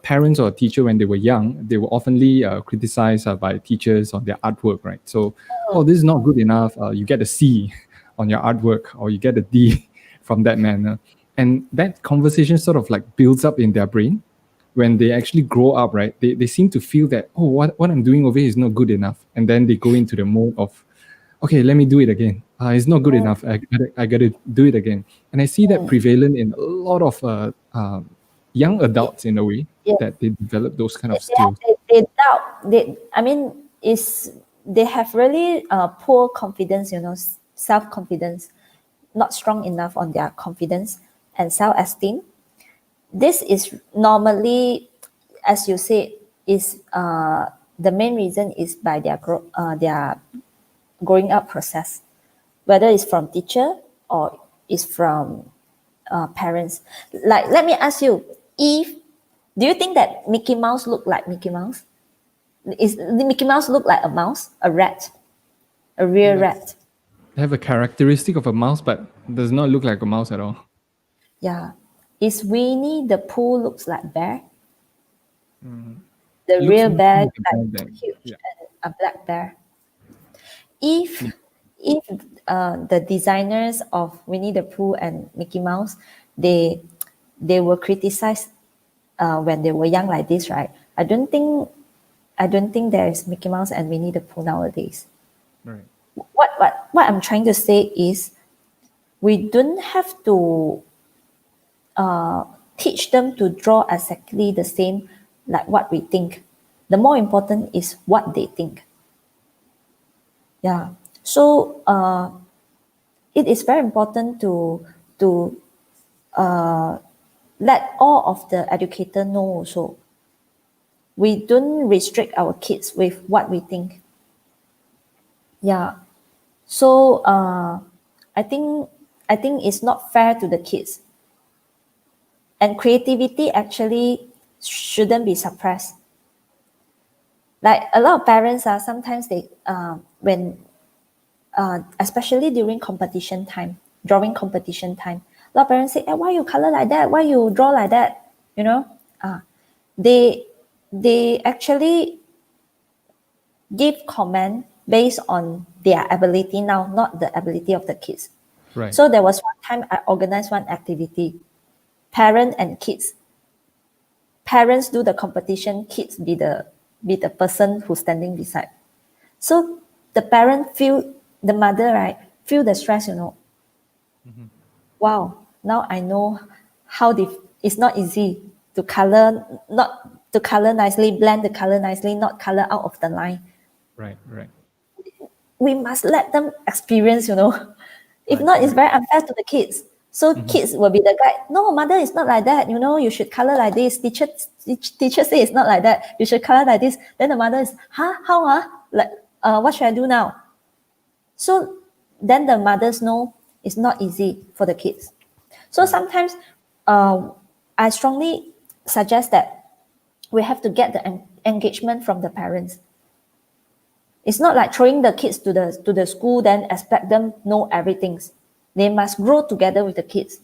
S1: parents or teacher, when they were young, they were oftenly criticized by teachers on their artwork, right? So, oh, this is not good enough. You get a C on your artwork, or you get a D from that manner, and that conversation sort of like builds up in their brain. When they actually grow up, right, they seem to feel that, oh, what I'm doing over here is not good enough. And then they go into the mode of, okay, let me do it again. It's not good enough. I gotta do it again. And I see that prevalent in a lot of young adults in a way,
S2: Yeah.
S1: that they develop those kind of
S2: They,
S1: skills.
S2: they doubt. I mean, they have really poor confidence, self confidence, not strong enough on their confidence and self esteem. This is normally, as you said, is the main reason is by their growing up process, whether it's from teacher or it's from parents. Like, let me ask you, do you think that Mickey Mouse look like Mickey Mouse? Is Mickey Mouse look like a mouse, a rat, a real rat?
S1: They have a characteristic of a mouse, but does not look like a mouse at all.
S2: Yeah. Is Winnie the Pooh looks like bear? The
S1: Looks
S2: real
S1: more
S2: bear,
S1: like a
S2: like
S1: bear than,
S2: huge
S1: yeah.
S2: and a black bear. If the designers of Winnie the Pooh and Mickey Mouse, they were criticized when they were young like this, right? I don't think there is Mickey Mouse and Winnie the Pooh nowadays.
S1: Right.
S2: What I'm trying to say is, we don't have to teach them to draw exactly the same, like what we think. The more important is what they think. Yeah. So it is very important to let all of the educator know also. We don't restrict our kids with what we think. Yeah. So I think it's not fair to the kids. And creativity actually shouldn't be suppressed. Like a lot of parents are sometimes they when especially during competition time, drawing competition time, a lot of parents say, why you color like that? Why you draw like that? You know, they actually give comment based on their ability now, not the ability of the kids.
S1: Right.
S2: So there was one time I organized one activity, parent and kids. Parents do the competition, kids be the person who's standing beside. So the parent feel, the mother, right, feel the stress, Wow, now I know how it's not easy to color, not to color nicely, blend the color nicely, not color out of the line.
S1: Right.
S2: We must let them experience, If
S1: Right,
S2: not, it's
S1: right.
S2: very unfair to the kids. So kids will be the guide. No, mother, it's not like that. You should color like this. Teacher say it's not like that. You should color like this. Then the mother is, how, Like, what should I do now? So then the mothers know it's not easy for the kids. So sometimes I strongly suggest that we have to get the engagement from the parents. It's not like throwing the kids to the school, then expect them know everything. They must grow together with the kids.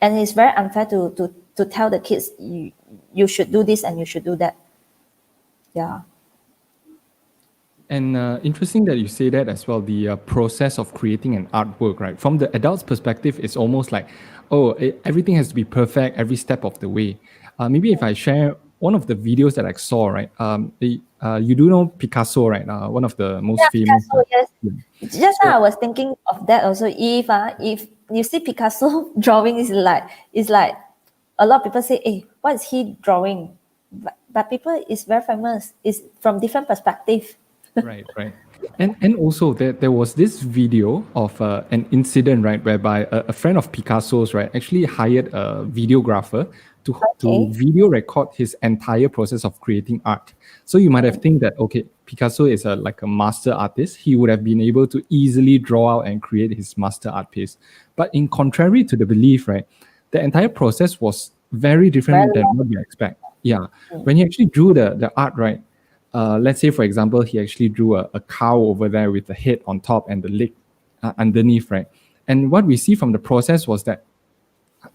S2: And it's very unfair to tell the kids, you should do this and you should do that. Yeah.
S1: And interesting that you say that as well, the process of creating an artwork, right? From the adult's perspective, it's almost like, everything has to be perfect every step of the way. Maybe if I share one of the videos that I saw, right? You do know Picasso, right? One of the most
S2: Yeah,
S1: famous.
S2: Picasso, yes.
S1: Yeah.
S2: Just now I was thinking of that also. If you see Picasso drawing is like a lot of people say, hey, what is he drawing? But people is very famous. It's from different perspective.
S1: Right. And also there was this video of an incident, right, whereby a friend of Picasso's, right, actually hired a videographer to
S2: Okay.
S1: video record his entire process of creating art. So you might have think that, okay, Picasso is like a master artist. He would have been able to easily draw out and create his master art piece. But in contrary to the belief, right, the entire process was very different
S2: Very
S1: than
S2: long.
S1: what you expect. Yeah. When he actually drew the art, right, let's say, for example, he actually drew a cow over there with the head on top and the leg underneath, right? And what we see from the process was that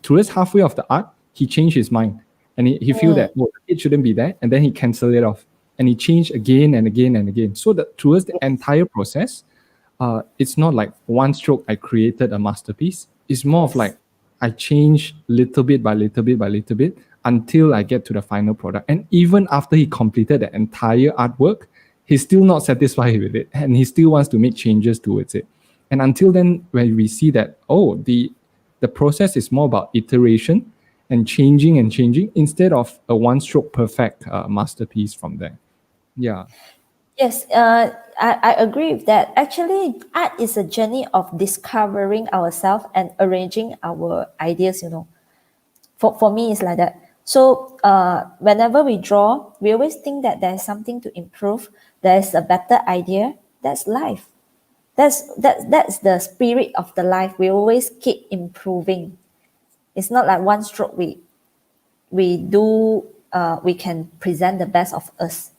S1: towards halfway of the art, he changed his mind and he feel that, it shouldn't be there. And then he canceled it off and he changed again and again and again. So that towards the entire process, it's not like one stroke I created a masterpiece. It's more of like I change little bit by little bit by little bit until I get to the final product. And even after he completed the entire artwork, he's still not satisfied with it and he still wants to make changes towards it. And until then, when we see that, the process is more about iteration and changing instead of a one stroke perfect masterpiece from there. Yeah.
S2: Yes, I agree with that. Actually, art is a journey of discovering ourselves and arranging our ideas, For me, it's like that. So whenever we draw, we always think that there's something to improve. There's a better idea. That's life. That's the spirit of the life. We always keep improving. It's not like one stroke we can present the best of us.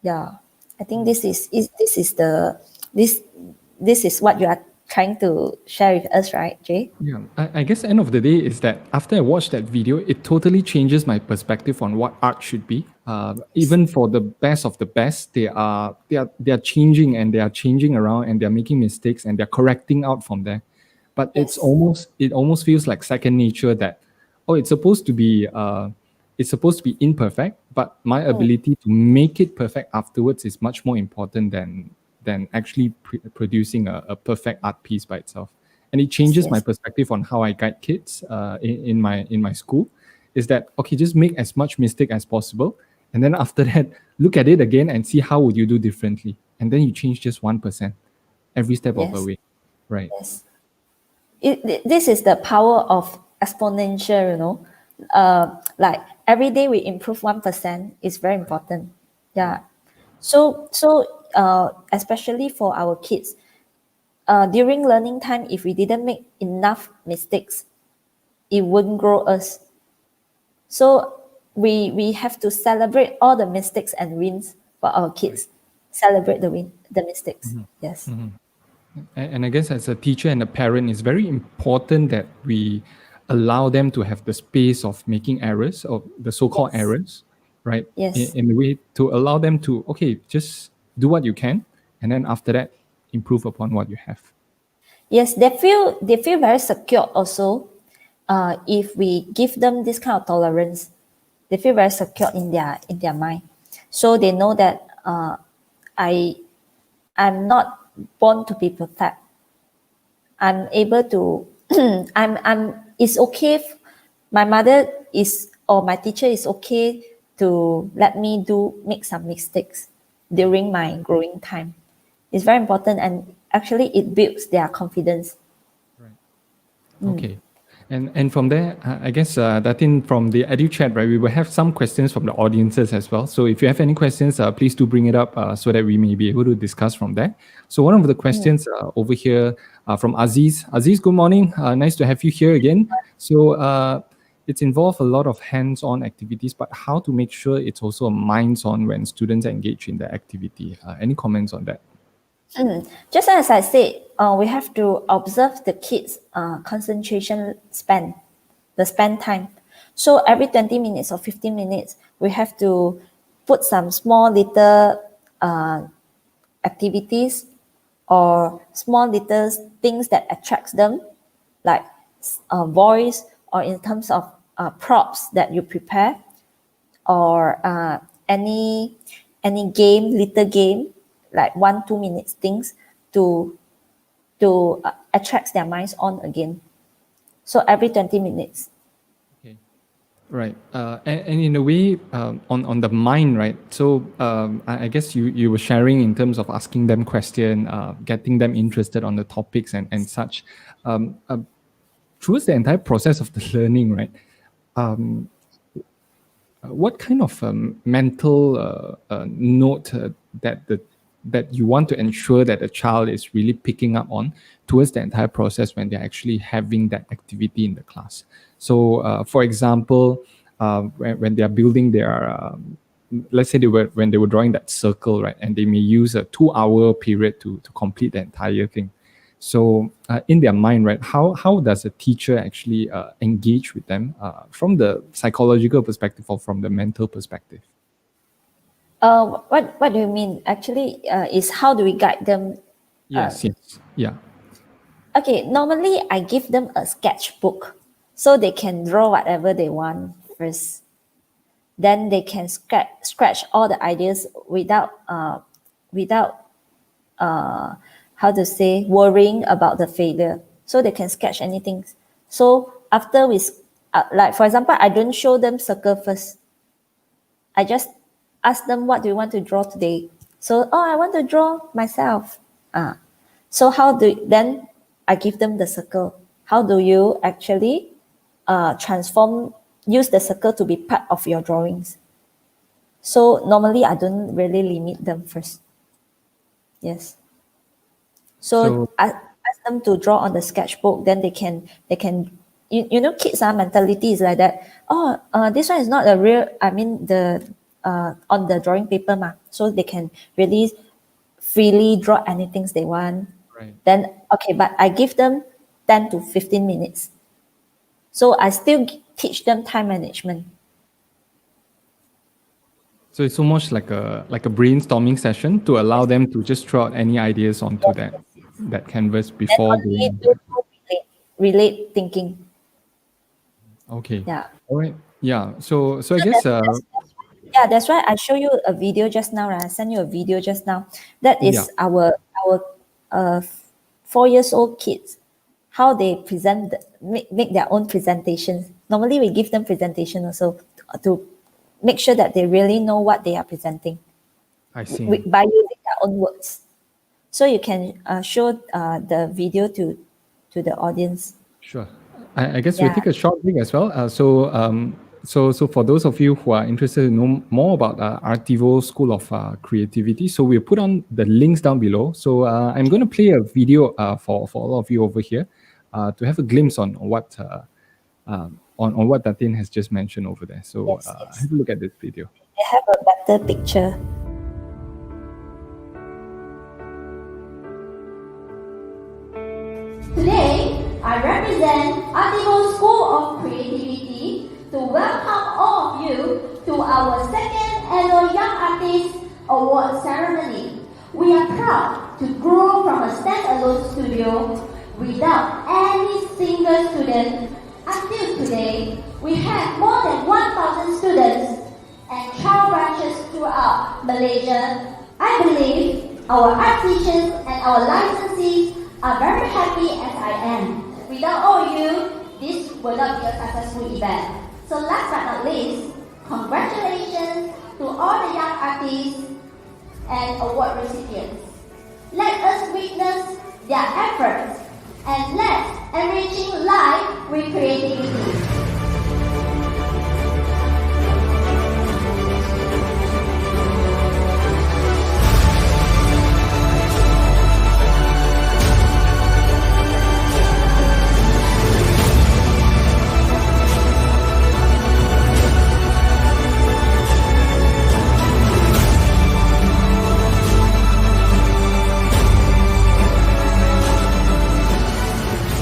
S2: Yeah, I think this is what you are trying to share with us, right, Jay?
S1: Yeah, I guess end of the day is that after I watched that video, it totally changes my perspective on what art should be. Even for the best of the best, they are changing and they are changing around and they are making mistakes and they're correcting out from there. But
S2: Yes.
S1: it almost feels like second nature that, it's supposed to be imperfect, but my ability to make it perfect afterwards is much more important than actually producing a perfect art piece by itself. And it changes my
S2: Yes.
S1: perspective on how I guide kids in my school. is that, okay, just make as much mistake as possible. And then after that, look at it again and see how would you do differently. And then you change just 1% every step of the
S2: Yes.
S1: way. Right.
S2: Yes. This is the power of exponential, you know. Like every day we improve 1% is very important. Yeah. So especially for our kids, during learning time, if we didn't make enough mistakes, it wouldn't grow us. So we have to celebrate all the mistakes and wins for our kids. Celebrate the mistakes. Yes.
S1: And I guess as a teacher and a parent, it's very important that we allow them to have the space of making errors, or the so-called
S2: Yes.
S1: errors, right?
S2: Yes.
S1: In a way to allow them to, okay, just do what you can, and then after that, improve upon what you have.
S2: Yes, they feel very secure also. If we give them this kind of tolerance, they feel very secure in their mind. So they know that I'm not born to be perfect. I'm able to I'm it's okay if my mother is or my teacher is okay to let me make some mistakes during my growing time. It's very important, and actually it builds their confidence.
S1: Okay. And from there, I guess, Datin, from the EduChat, right, we will have some questions from the audiences as well. So if you have any questions, please do bring it up so that we may be able to discuss from there. So one of the questions over here from Aziz. Aziz, good morning. Nice to have you here again. So it's involved a lot of hands-on activities, but how to make sure it's also a minds-on when students engage in the activity? Any comments on that?
S2: Just as I said, we have to observe the kids' concentration span, the span time. So every 20 minutes or 15 minutes, we have to put some small little activities or small little things that attracts them, like voice, or in terms of props that you prepare, or any game, little game, like 1-2 minutes things to attract their minds on again. So every 20 minutes.
S1: Okay. Right. And in a way, on the mind, right? So I guess you were sharing in terms of asking them question, getting them interested on the topics and such. Through the entire process of the learning, right? What kind of mental note that you want to ensure that a child is really picking up on towards the entire process when they're actually having that activity in the class? So, for example, when they are building their, let's say when they were drawing that circle, right, and they may use a 2-hour period to complete the entire thing. So in their mind, right, how does a teacher actually engage with them from the psychological perspective or from the mental perspective?
S2: What do you mean? Actually, is how do we guide them?
S1: Yes, yes, yeah.
S2: Okay, normally I give them a sketchbook so they can draw whatever they want first. Then they can scratch all the ideas without how to say worrying about the failure. So they can sketch anything. So after like for example, I don't show them circle first. I just ask them, what do you want to draw today? So, I want to draw myself. So then I give them the circle. How do you actually use the circle to be part of your drawings? So normally I don't really limit them first. Yes. So
S1: So
S2: I ask them to draw on the sketchbook, then they can you know, kids mentality is like that. This one is not a real, I mean the on the drawing paper so they can really freely draw anything they want.
S1: right.
S2: Then okay, but I give them 10 to 15 minutes. So I still teach them time management.
S1: So it's almost like a brainstorming session to allow them to just throw out any ideas onto that canvas
S2: Then
S1: before
S2: only
S1: going.
S2: do relate thinking.
S1: Okay.
S2: Yeah.
S1: All right. Yeah. So I
S2: So
S1: guess
S2: that's why I show you a video just now, right? I sent you a video just now. That
S1: yeah.
S2: is our 4 years old kids, how they make their own presentations. Normally, we give them presentation also to make sure that they really know what they are presenting
S1: I see.
S2: by using their own words. So you can show the video to the audience.
S1: Sure. I guess we'll
S2: Yeah.
S1: take a short break as well. So for those of you who are interested to know more about Artivo School of Creativity, so we'll put on the links down below. So I'm going to play a video for all of you over here to have a glimpse on what on what Datin has just mentioned over there. So
S2: Yes, yes.
S1: have a look at this video.
S2: They have a better picture.
S3: Today, I represent Artivo School of Creativity to welcome all of you to our second annual Young Artist Award ceremony. We are proud to grow from a standalone studio without any single student. Until today, we have more than 1,000 students and 12 branches throughout Malaysia. I believe our art teachers and our licensees are very happy as I am. Without all of you, this would not be a successful event. So last but not least, congratulations to all the young artists and award recipients. Let us witness their efforts and let's enriching life with creativity.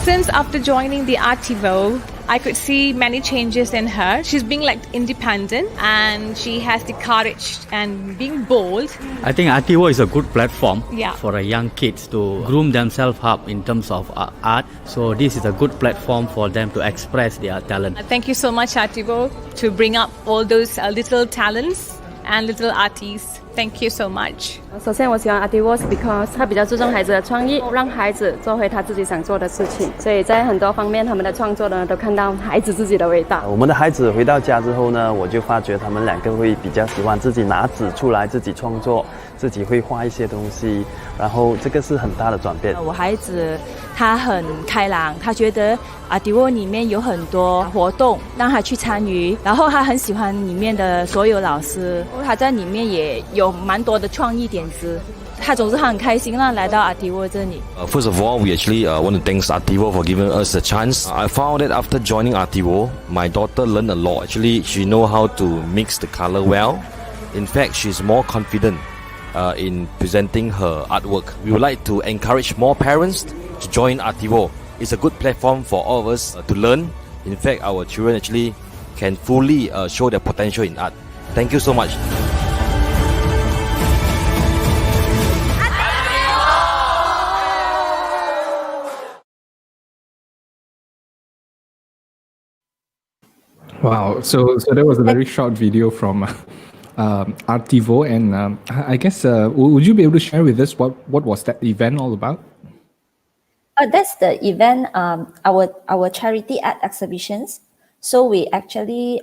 S4: Since after joining the Artivo, I could see many changes in her. She's being like independent and she has the courage and being bold.
S5: I think Artivo is a good platform
S4: Yeah.
S5: for young kids to groom themselves up in terms of art. So this is a good platform for them to express their talent.
S4: Thank you so much, Artivo, to bring up all those little talents and little artists. Thank you so much.
S6: 首先，我喜欢 Artivo because 它比较注重孩子的创意，让孩子做回他自己想做的事情。所以在很多方面，他们的创作呢，都看到孩子自己的味道。
S7: 我们的孩子回到家之后呢，我就发觉他们两个会比较喜欢自己拿纸出来，自己创作，自己会画一些东西，然后这个是很大的转变。
S8: 我孩子他很开朗，他觉得Artivo里面有很多活动让他去参与，然后他很喜欢里面的所有老师，他在里面也有蛮多的创意点子。他总是很开心啦，来到Artivo这里。
S9: First of all, we actually want to thank Artivo for giving us a chance. I found that after joining Artivo, my daughter learned a lot. Actually, she knows how to mix the color well. In fact, she's more confident in presenting her artwork. We would like to encourage more parents to join Artivo. It's a good platform for all of us to learn. In fact, our children actually can fully show their potential in art. Thank you so much.
S1: Wow. So that was a very short video from Artivo, and I guess would you be able to share with us what was that event all about?
S2: That's the event, our charity art exhibitions. So we actually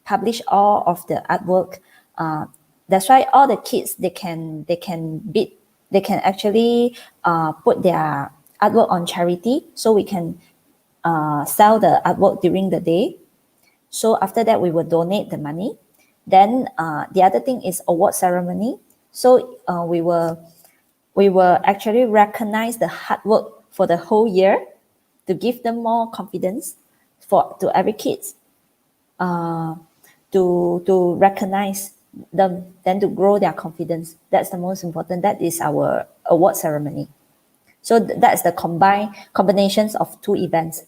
S2: publish all of the artwork. That's why all the kids they can actually put their artwork on charity. So we can sell the artwork during the day. So after that, we will donate the money. Then the other thing is award ceremony. So we will actually recognize the hard work for the whole year to give them more confidence to every kids to recognize them, then to grow their confidence. That's the most important. That is our award ceremony. So that's the combinations of two events.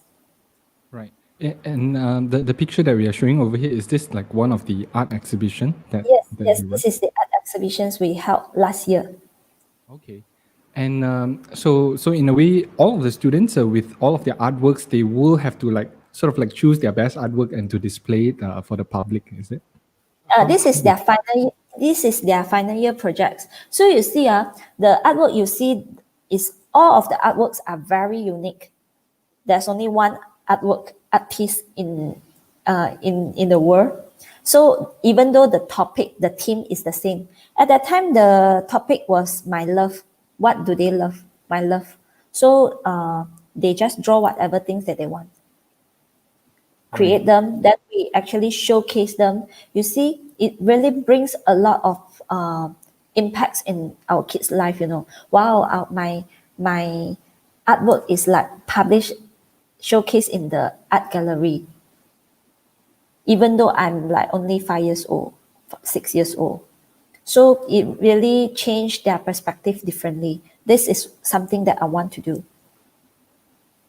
S1: Right. And the picture that we are showing over here, is this like one of the art exhibition that?
S2: Yes. This is the art exhibitions we held last year.
S1: Okay. And so in a way, all of the students with all of their artworks, they will have to like sort of like choose their best artwork and to display it for the public. Is it?
S2: This is their final year projects. So you see, the artwork you see is all of the artworks are very unique. There's only one art piece in in the world. So even though the theme is the same, at that time the topic was my love. What do they love? My love. So they just draw whatever things that they want, create them, then we actually showcase them. You see, it really brings a lot of impacts in our kids' life. Wow, my artwork is like published, showcased in the art gallery, even though I'm like only 5 years old, 6 years old. So it really changed their perspective differently. This is something that I want to do.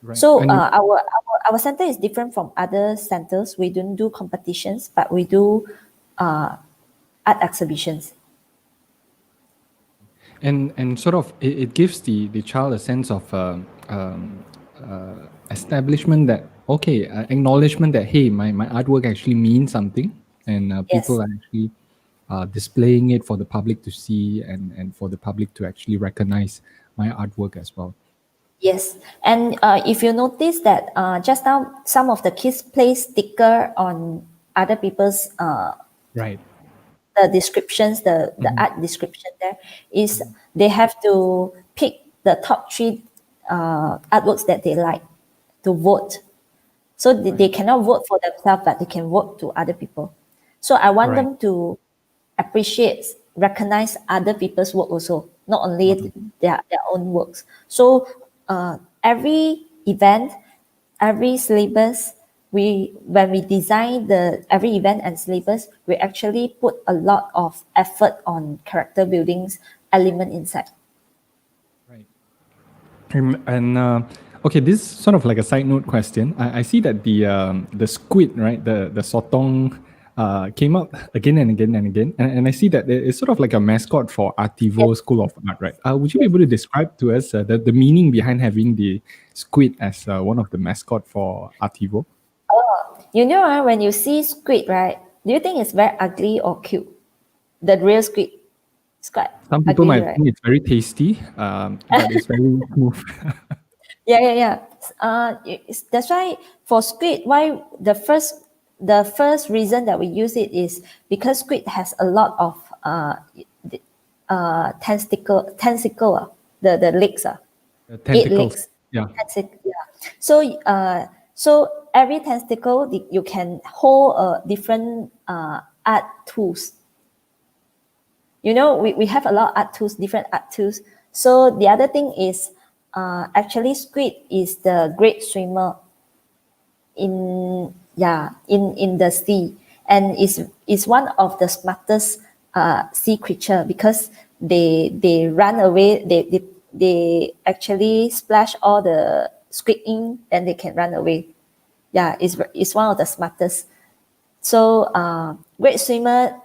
S1: Right.
S2: So our center is different from other centers. We don't do competitions, but we do art exhibitions.
S1: And sort of it gives the child a sense of establishment that acknowledgement that hey, my artwork actually means something, and people are actually displaying it for the public to see, and for the public to actually recognize my artwork as well.
S2: Yes, and if you notice that just now some of the kids place sticker on other people's
S1: Right.
S2: the descriptions, the art description there is they have to pick the top 3 artworks that they like to vote. So they cannot vote for themselves, but they can vote to other people. So I want them to appreciate, recognize other people's work also, not only their own works. So every event, every syllabus, when we design every event and syllabus, we actually put a lot of effort on character buildings element inside.
S1: Right. And okay, this is sort of like a side note question. I see that the squid, right, the sotong, came up again and again and again, and I see that it's sort of like a mascot for Artivo School of Art, right? Would you be able to describe to us the meaning behind having the squid as one of the mascot for Artivo?
S2: When you see squid, right, do you think it's very ugly or cute? The real squid. It's quite
S1: Some people
S2: ugly,
S1: might
S2: right?
S1: think it's very tasty, but it's very smooth.
S2: Yeah. That's why for squid, why the first reason that we use it is because squid has a lot of tentacle, the legs,
S1: The
S2: 8
S1: tentacles.
S2: legs.
S1: Yeah.
S2: So every tentacle you can hold different art tools. We have a lot of art tools, different art tools. So the other thing is actually squid is the great swimmer in the sea, and is one of the smartest sea creature because they run away, they actually splash all the squid ink, then they can run away. It's one of the smartest. So great swimmer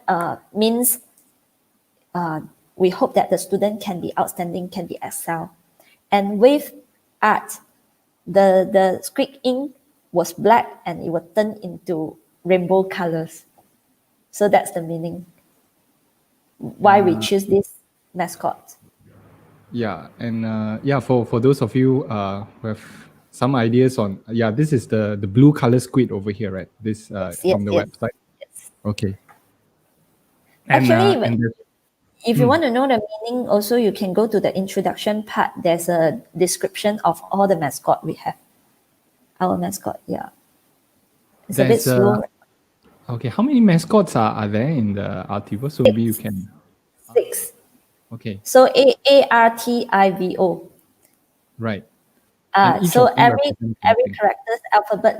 S2: means we hope that the student can be outstanding, can be excel. And with art, the squid ink was black and it was turned into rainbow colors. So that's the meaning why we choose this mascot.
S1: Yeah, and for those of you who have some ideas on, this is the blue color squid over here, right? This from the website.
S2: Yes.
S1: Okay. And,
S2: Actually, if you want to know the meaning, also you can go to the introduction part. There's a description of all the mascot we have. Our mascot, it's a bit slow.
S1: Okay, how many mascots are there in the Artivo? So maybe you can.
S2: 6.
S1: Okay.
S2: So Artivo.
S1: Right.
S2: So every character's alphabet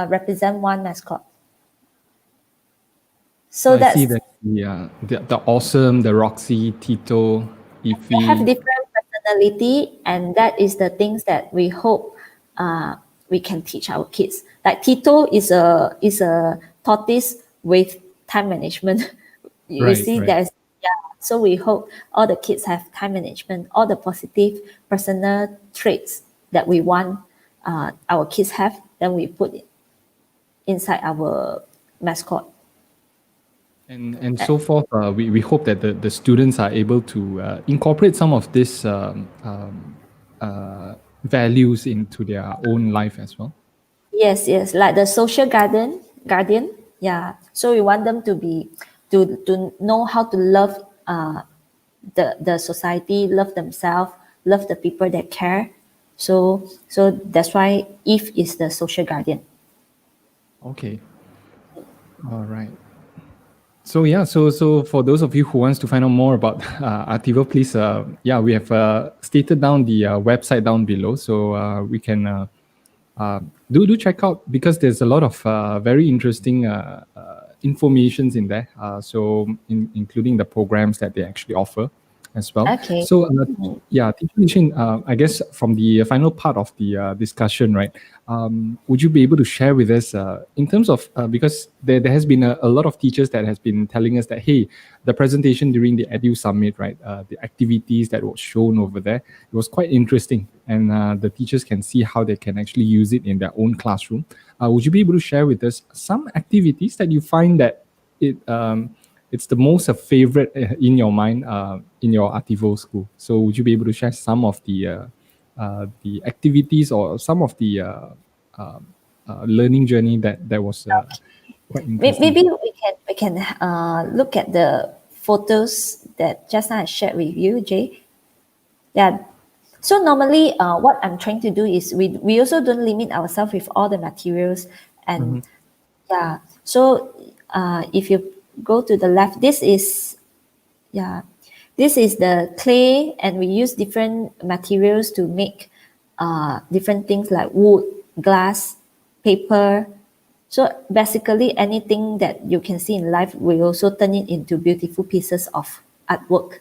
S2: represent one mascot. So
S1: I see that the awesome, the Roxy, Tito, Ify.
S2: They have different personality, and that is the things that we hope we can teach our kids. Like Tito is a tortoise with time management. You see, there's so we hope all the kids have time management, all the positive personal traits that we want our kids have. Then we put it inside our mascot.
S1: And so forth. We hope that the students are able to incorporate some of this values into their own life as well.
S2: Yes. Like the social garden, guardian. Yeah. So we want them to be to know how to love the society, love themselves, love the people that care. So that's why Eve is the social guardian.
S1: Okay. All right. So yeah, so for those of you who wants to find out more about Artivo, please, we have stated down the website down below, so we can do check out, because there's a lot of very interesting informations in there. Including the programs that they actually offer as well.
S2: Okay.
S1: So Teacher Lee Sin, I guess from the final part of the discussion, right? Would you be able to share with us in terms of because there has been a lot of teachers that has been telling us that, hey, the presentation during the Edu Summit, right? The activities that was shown over there, it was quite interesting, and the teachers can see how they can actually use it in their own classroom. Would you be able to share with us some activities that you find that it's the most favorite in your mind in your Artivo school? So would you be able to share some of the activities or some of the learning journey that was quite interesting?
S2: Maybe we can look at the photos that just now I shared with you, Jay. Yeah. So normally, what I'm trying to do is we also don't limit ourselves with all the materials, and yeah. So if you go to the left, this is the clay, and we use different materials to make different things like wood, glass, paper. So basically, anything that you can see in life, we also turn it into beautiful pieces of artwork.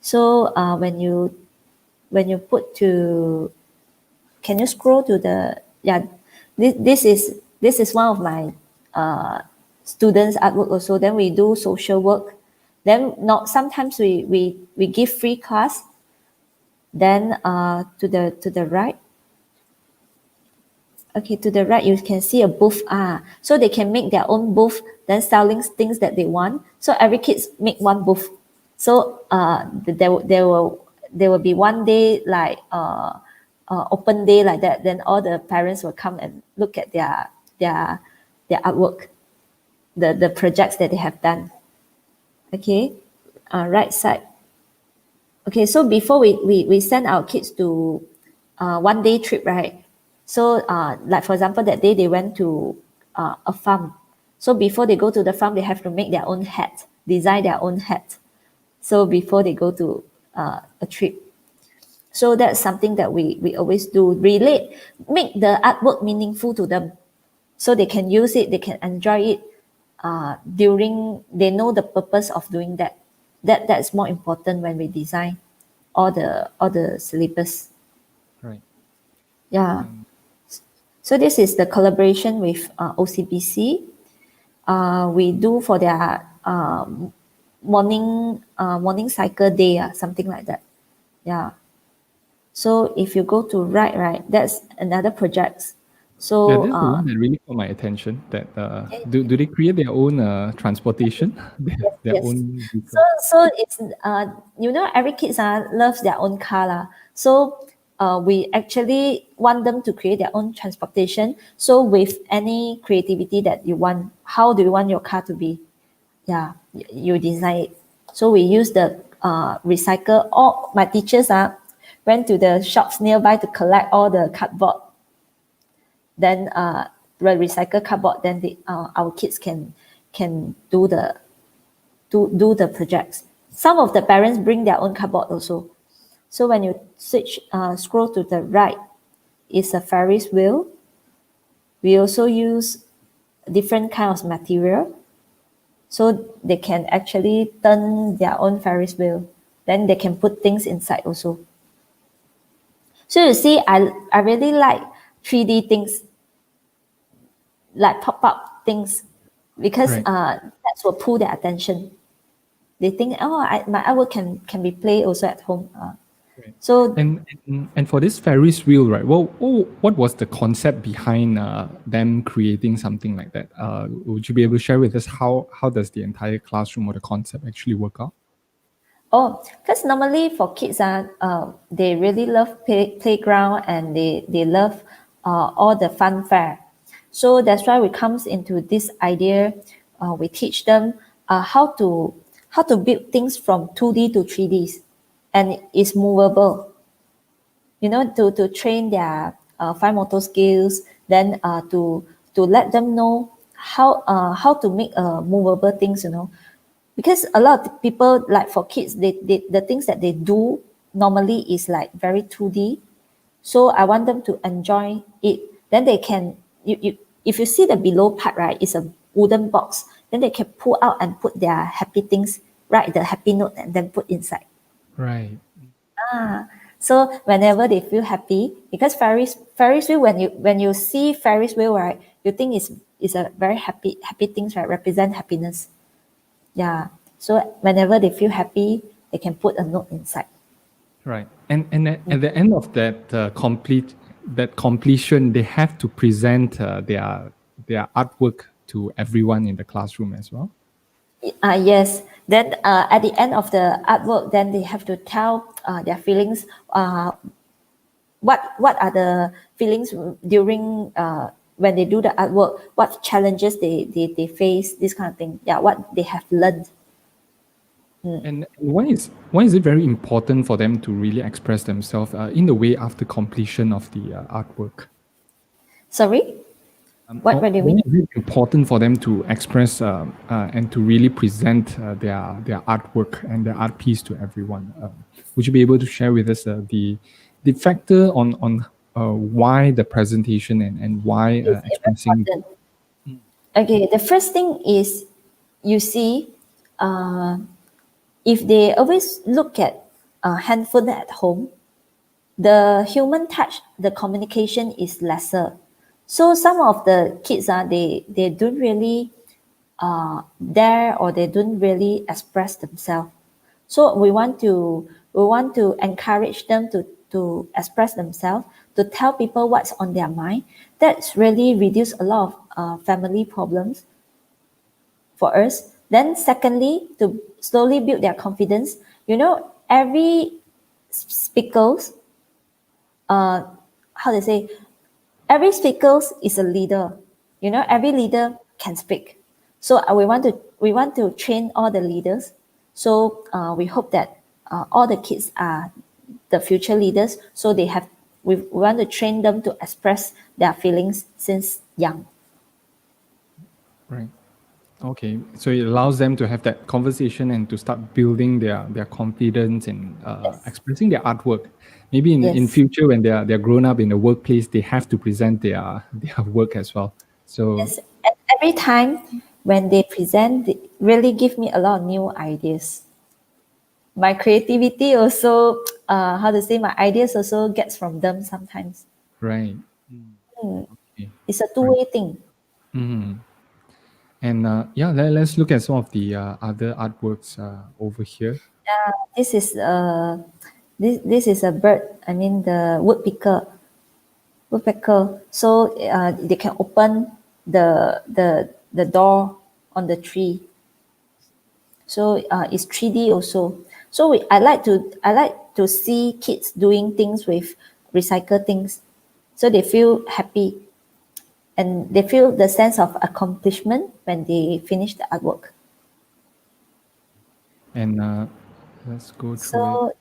S2: So when you put to, can you scroll to the, this is one of my students' artwork also. Then we do social work. Then sometimes we give free class. Then to the right. Okay, to the right, you can see a booth. So they can make their own booth, then selling things that they want. So every kids make one booth. So there will be one day like open day like that. Then all the parents will come and look at their artwork, the projects that they have done. Okay, right side. Okay, so before we send our kids to one day trip, right? So like for example, that day they went to a farm. So before they go to the farm, they have to make their own hat, design their own hat. So before they go to a trip. So that's something that we always do, make the artwork meaningful to them. So they can use it, they can enjoy it during, they know the purpose of doing that. That's more important when we design all the syllabus.
S1: Right.
S2: Yeah. So this is the collaboration with OCBC. We do for their morning cycle day, something like that. Yeah. So if you go to right, that's another project. So
S1: this is the one that really caught my attention. That do they create their own transportation, their
S2: yes.
S1: own vehicle?
S2: So it's every kids loves their own car lah. So we actually want them to create their own transportation. So with any creativity that you want, how do you want your car to be? Yeah, you design it. So we use the recycle. All my teachers went to the shops nearby to collect all the cardboard. Then the recycle cardboard. Then our kids can do the projects. Some of the parents bring their own cardboard also. So when you scroll to the right, is a Ferris wheel. We also use different kinds of material. So they can actually turn their own Ferris wheel. Then they can put things inside also. So you see, I really like 3D things, like pop-up things, because that will pull their attention. They think, my artwork can be played also at home. So
S1: and for this Ferris wheel, right? Well, what was the concept behind them creating something like that? Would you be able to share with us how does the entire classroom or the concept actually work out?
S2: Because normally for kids, they really love playground, and they love all the fun fair. So that's why we comes into this idea. We teach them how to build things from 2D to 3Ds, and it's movable. To train their fine motor skills, then to let them know how to make movable things. Because a lot of people, like for kids, they the things that they do normally is like very 2D. So I want them to enjoy it. Then they can, if you see the below part, right, it's a wooden box. Then they can pull out and put their happy things, write the happy note, and then put inside.
S1: Right.
S2: So whenever they feel happy, because Ferris wheel, when you see Ferris wheel, right, you think it's a very happy things, right, represent happiness. Yeah. So whenever they feel happy, they can put a note inside.
S1: Right. And at the end of that completion, they have to present their artwork to everyone in the classroom as well.
S2: Yes. Then at the end of the artwork, then they have to tell their feelings. What are the feelings during when they do the artwork? What challenges they face? This kind of thing. Yeah. What they have learned.
S1: And why is it very important for them to really express themselves in the way after completion of the artwork?
S2: Sorry. What do you mean?
S1: Why is it important for them to express and to really present their artwork and their art piece to everyone? Would you be able to share with us the factor on why the presentation and why expressing?
S2: Okay, the first thing is, you see, if they always look at a handphone at home, the human touch, the communication is lesser. So some of the kids they don't really dare, or they don't really express themselves. So we want to encourage them to express themselves, to tell people what's on their mind. That's really reduce a lot of family problems for us. Then secondly, to slowly build their confidence. Every speakers, how to say, every speaker is a leader. Every leader can speak. So we want to train all the leaders. So we hope that all the kids are the future leaders. So we want to train them to express their feelings since young.
S1: Right. Okay. So it allows them to have that conversation and to start building their confidence and expressing their artwork. Maybe in future, when they're grown up in the workplace, they have to present their work as well. So
S2: yes, and every time when they present, they really give me a lot of new ideas. My creativity also, my ideas also gets from them sometimes.
S1: right. Okay.
S2: It's a two-way thing.
S1: Mm-hmm. And let's look at some of the other artworks over here.
S2: This is this is a bird. I mean, the woodpecker. So they can open the door on the tree. So it's 3D also. So I like to see kids doing things with recycled things, so they feel happy, and they feel the sense of accomplishment when they finish the artwork.
S1: And let's go through it.
S2: So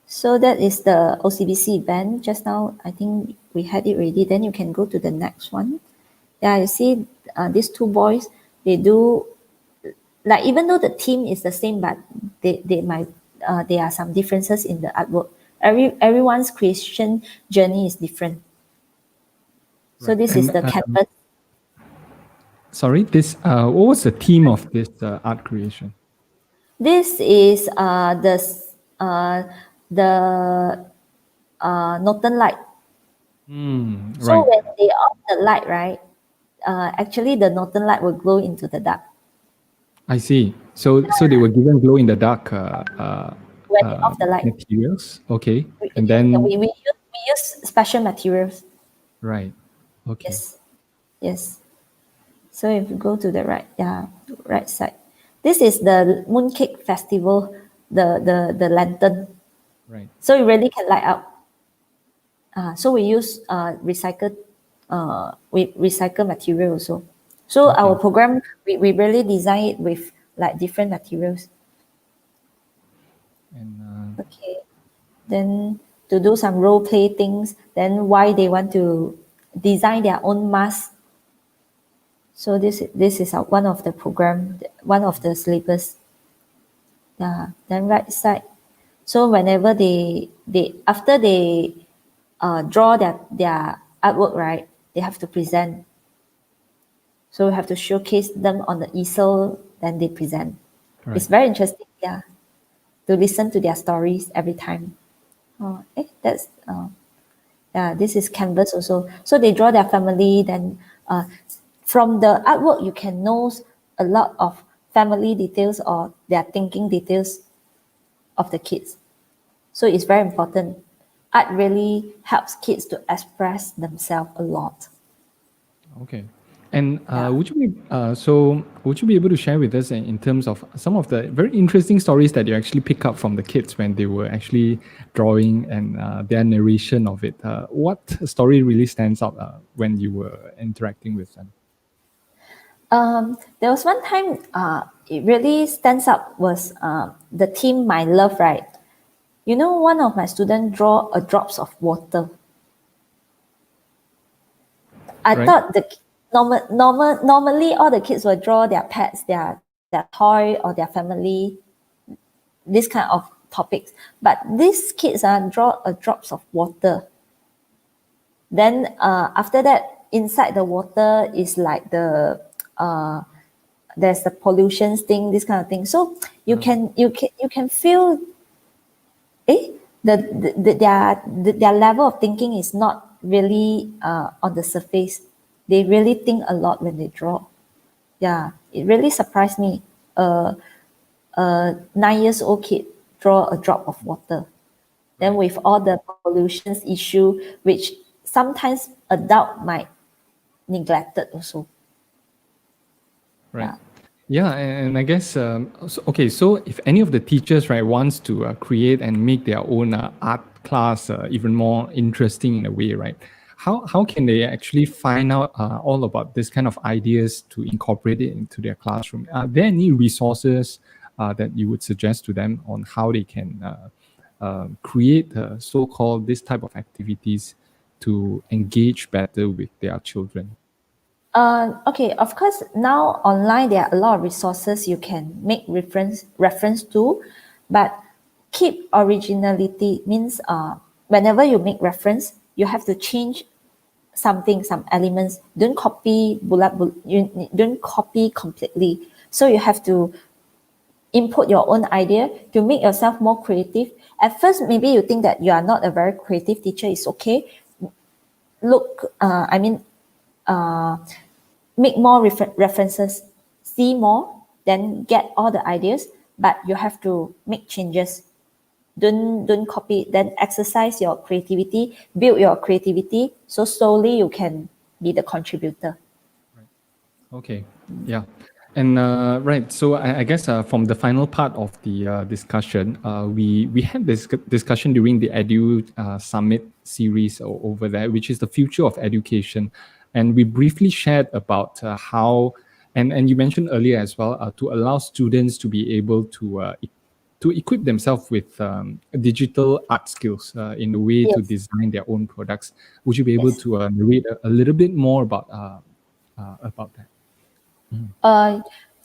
S2: so that is the OCBC event. Just now, I think we had it ready. Then you can go to the next one. Yeah, you see these two boys, they do, like, even though the theme is the same, but they might there are some differences in the artwork. Everyone's creation journey is different. So
S1: Right.
S2: this is the canvas.
S1: Sorry, this what was the theme of this art creation?
S2: This is the northern light. So
S1: Right.
S2: when they off the light, right, actually the northern light will glow into the dark.
S1: I see. So they were given glow in the dark
S2: When they off the light,
S1: materials. Okay. And then
S2: we use special materials.
S1: right. Okay.
S2: Yes. So if you go to the right side, this is the Mooncake Festival, the lantern.
S1: Right.
S2: So it really can light up. So we use recycled we recycle material also. So our program, we really design it with like different materials.
S1: And
S2: Okay. Then to do some role play things, then why they want to design their own mask. So this is one of the program, one of the syllabus. Yeah. Then right side. So whenever they after they draw their artwork, right, they have to present. So we have to showcase them on the easel, then they present.
S1: Right.
S2: It's very interesting, yeah, to listen to their stories every time. That's yeah. This is canvas also. So they draw their family. Then from the artwork, you can know a lot of family details or their thinking details of the kids. So it's very important. Art really helps kids to express themselves a lot.
S1: Okay. And would you be able to share with us in terms of some of the very interesting stories that you actually pick up from the kids when they were actually drawing and their narration of it? What story really stands out when you were interacting with them?
S2: There was one time it really stands out was the team My Love, right? You know, one of my students draw a drops of water. I
S1: Right.
S2: thought normally all the kids will draw their pets, their toy or their family, this kind of topics. But these kids draw a drops of water. Then after that, inside the water is like the there's the pollution thing, this kind of thing. So you can feel their level of thinking is not really on the surface. They really think a lot when they draw. Yeah, it really surprised me. A 9-year-old kid draw a drop of water. Then with all the pollution issue, which sometimes adult might neglect it also.
S1: Right. Yeah, and I guess so if any of the teachers wants to create and make their own art class even more interesting in a way, right? How can they actually find out all about this kind of ideas to incorporate it into their classroom? Are there any resources that you would suggest to them on how they can create so-called this type of activities to engage better with their children?
S2: Okay, of course, now online there are a lot of resources you can make reference to, but keep originality means whenever you make reference, you have to change something, some elements. Don't copy you don't copy completely. So you have to input your own idea to make yourself more creative. At first, maybe you think that you are not a very creative teacher. It's okay. Look, make more references, see more, then get all the ideas, but you have to make changes. Don't copy, then exercise your creativity, build your creativity, so slowly you can be the contributor.
S1: Okay, yeah. And right, so I guess from the final part of the discussion, we had this discussion during the Edu Summit series over there, which is the future of education. And we briefly shared about how, and you mentioned earlier as well, to allow students to be able to equip themselves with digital art skills in a way to design their own products. Would you be able to narrate a little bit more about that?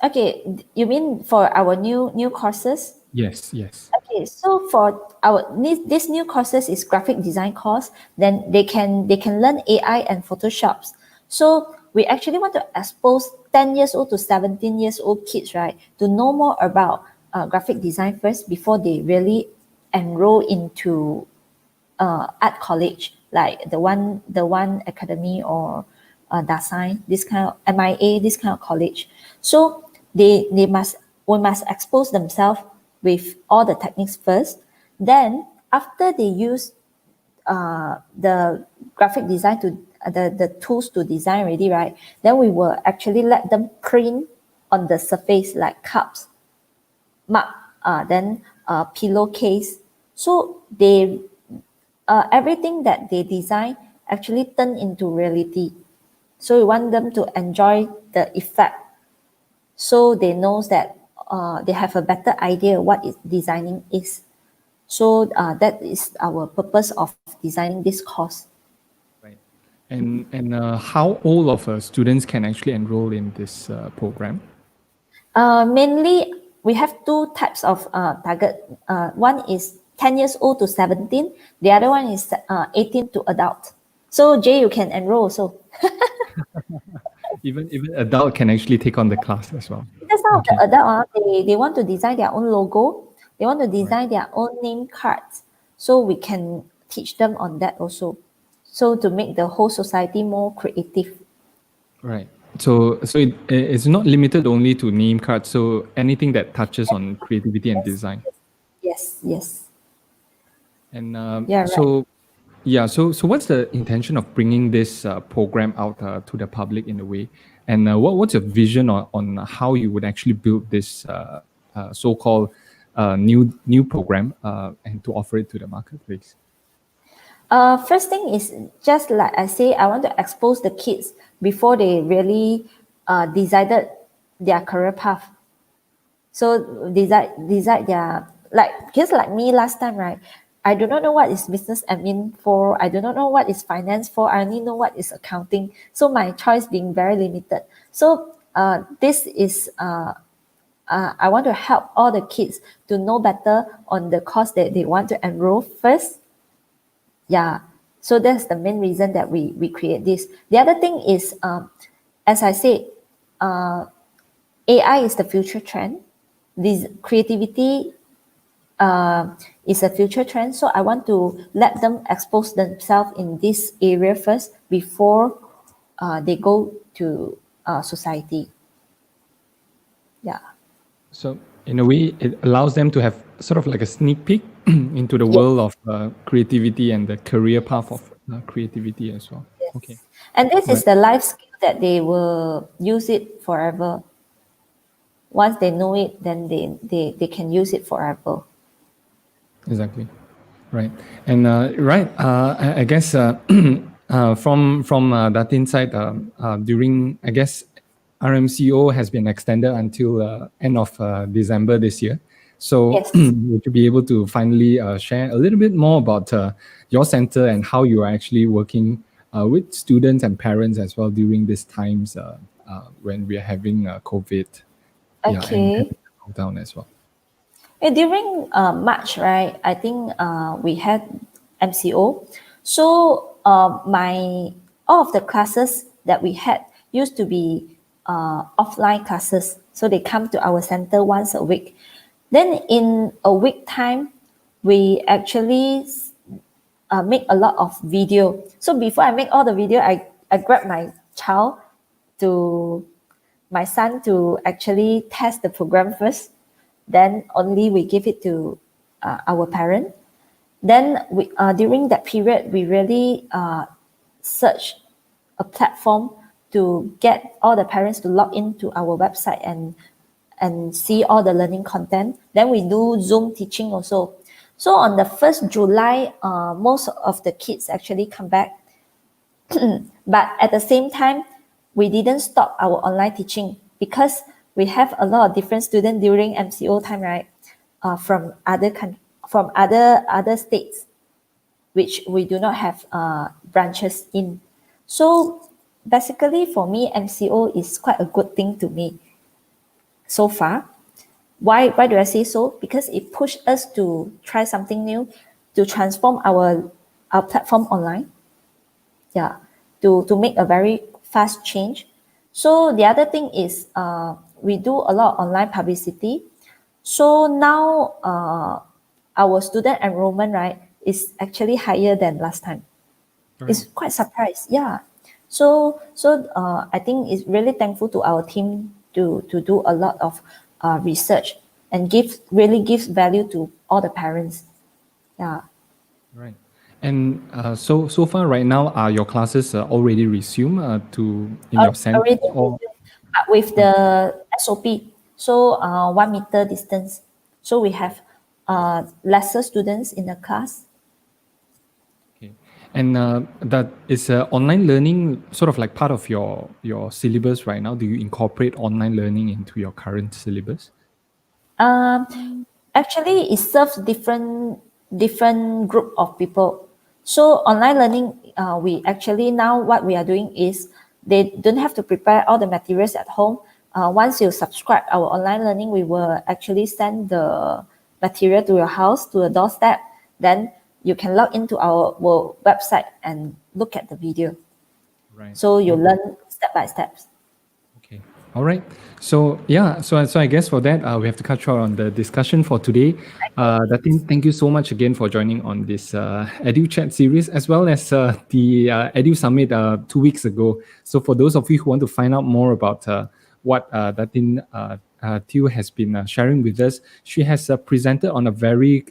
S2: Okay, you mean for our new courses?
S1: Yes.
S2: Okay, so for this new courses is graphic design course. Then they can learn AI and Photoshops. So we actually want to expose 10 years old to 17 years old kids, right, to know more about graphic design first before they really enroll into art college, like the one academy or Datin, this kind of MIA, this kind of college. So we must expose themselves with all the techniques first. Then after they use the graphic design to the tools to design already, right? Then we will actually let them print on the surface like cups, mug, then pillowcase. So they everything that they design actually turn into reality. So we want them to enjoy the effect, so they know that they have a better idea what designing is. So that is our purpose of designing this course.
S1: Right. And how old of students can actually enroll in this program?
S2: Mainly, we have two types of target. One is 10 years old to 17. The other one is 18 to adult. So Jay, you can enroll also.
S1: Even adult can actually take on the class as well.
S2: Because some
S1: Okay.
S2: of the adult, they want to design their own logo. They want to design their own name cards. So we can teach them on that also. So to make the whole society more creative.
S1: Right. So it's not limited only to name cards. So anything that touches on creativity and design.
S2: Yes.
S1: And
S2: Yeah,
S1: so yeah, so what's the intention of bringing this program out to the public in a way? And what's your vision on how you would actually build this so-called new program and to offer it to the marketplace?
S2: First thing is, just like I say, I want to expose the kids before they really decided their career path. So decide their, just like me last time, right? I do not know what is business admin for. I do not know what is finance for. I only know what is accounting. So my choice being very limited. So this is I want to help all the kids to know better on the course that they want to enroll first. Yeah, so that's the main reason that we create this. The other thing is, as I said, AI is the future trend. This creativity is a future trend. So I want to let them expose themselves in this area first before they go to society. Yeah.
S1: So in a way, it allows them to have sort of like a sneak peek into the world of creativity and the career path of creativity as well.
S2: Yes.
S1: Okay.
S2: And this is
S1: Right.
S2: the life skill that they will use it forever. Once they know it, then they can use it forever.
S1: Exactly. Right. And I guess from that side, during, I guess, RMCO has been extended until end of December this year. So
S2: Yes.
S1: would you be able to finally share a little bit more about your center and how you are actually working with students and parents as well during these times when we are having COVID, and
S2: Okay.
S1: lockdown as well?
S2: During March, right? I think we had MCO. So my all of the classes that we had used to be offline classes. So they come to our center once a week. Then in a week time, we actually make a lot of video. So before I make all the video, I grab my child to my son to actually test the program first. Then only we give it to our parent. Then we during that period, we really search a platform to get all the parents to log into our website and see all the learning content. Then we do Zoom teaching also. So on the 1st July, most of the kids actually come back. But at the same time, we didn't stop our online teaching because we have a lot of different students during MCO time, right? From other states, which we do not have branches in. So basically, for me, MCO is quite a good thing to me so far. Why do I say so? Because it pushed us to try something new, to transform our platform online. Yeah, to make a very fast change. So the other thing is we do a lot of online publicity. So now our student enrollment, right, is actually higher than last time.
S1: Right.
S2: It's quite surprised. Yeah. So I think it's really thankful to our team to do a lot of research and really gives value to all the parents. Yeah.
S1: Right. And so far right now, are your classes already resumed in your center?
S2: Already but with the SOP, so 1 meter distance. So we have lesser students in the class.
S1: Okay. And that is online learning sort of like part of your syllabus right now? Do you incorporate online learning into your current syllabus?
S2: Actually, it serves different group of people. So online learning, we actually now what we are doing is they don't have to prepare all the materials at home. Once you subscribe our online learning, we will actually send the material to your house, to your doorstep. Then you can log into our website and look at the video.
S1: Right.
S2: So you learn step by step.
S1: Okay. All right. So yeah. So I guess for that we have to cut short on the discussion for today. Datin, thank you so much again for joining on this EduChat series as well as the Edu Summit 2 weeks ago. So for those of you who want to find out more about what Datin Tiew has been sharing with us, she has presented on a very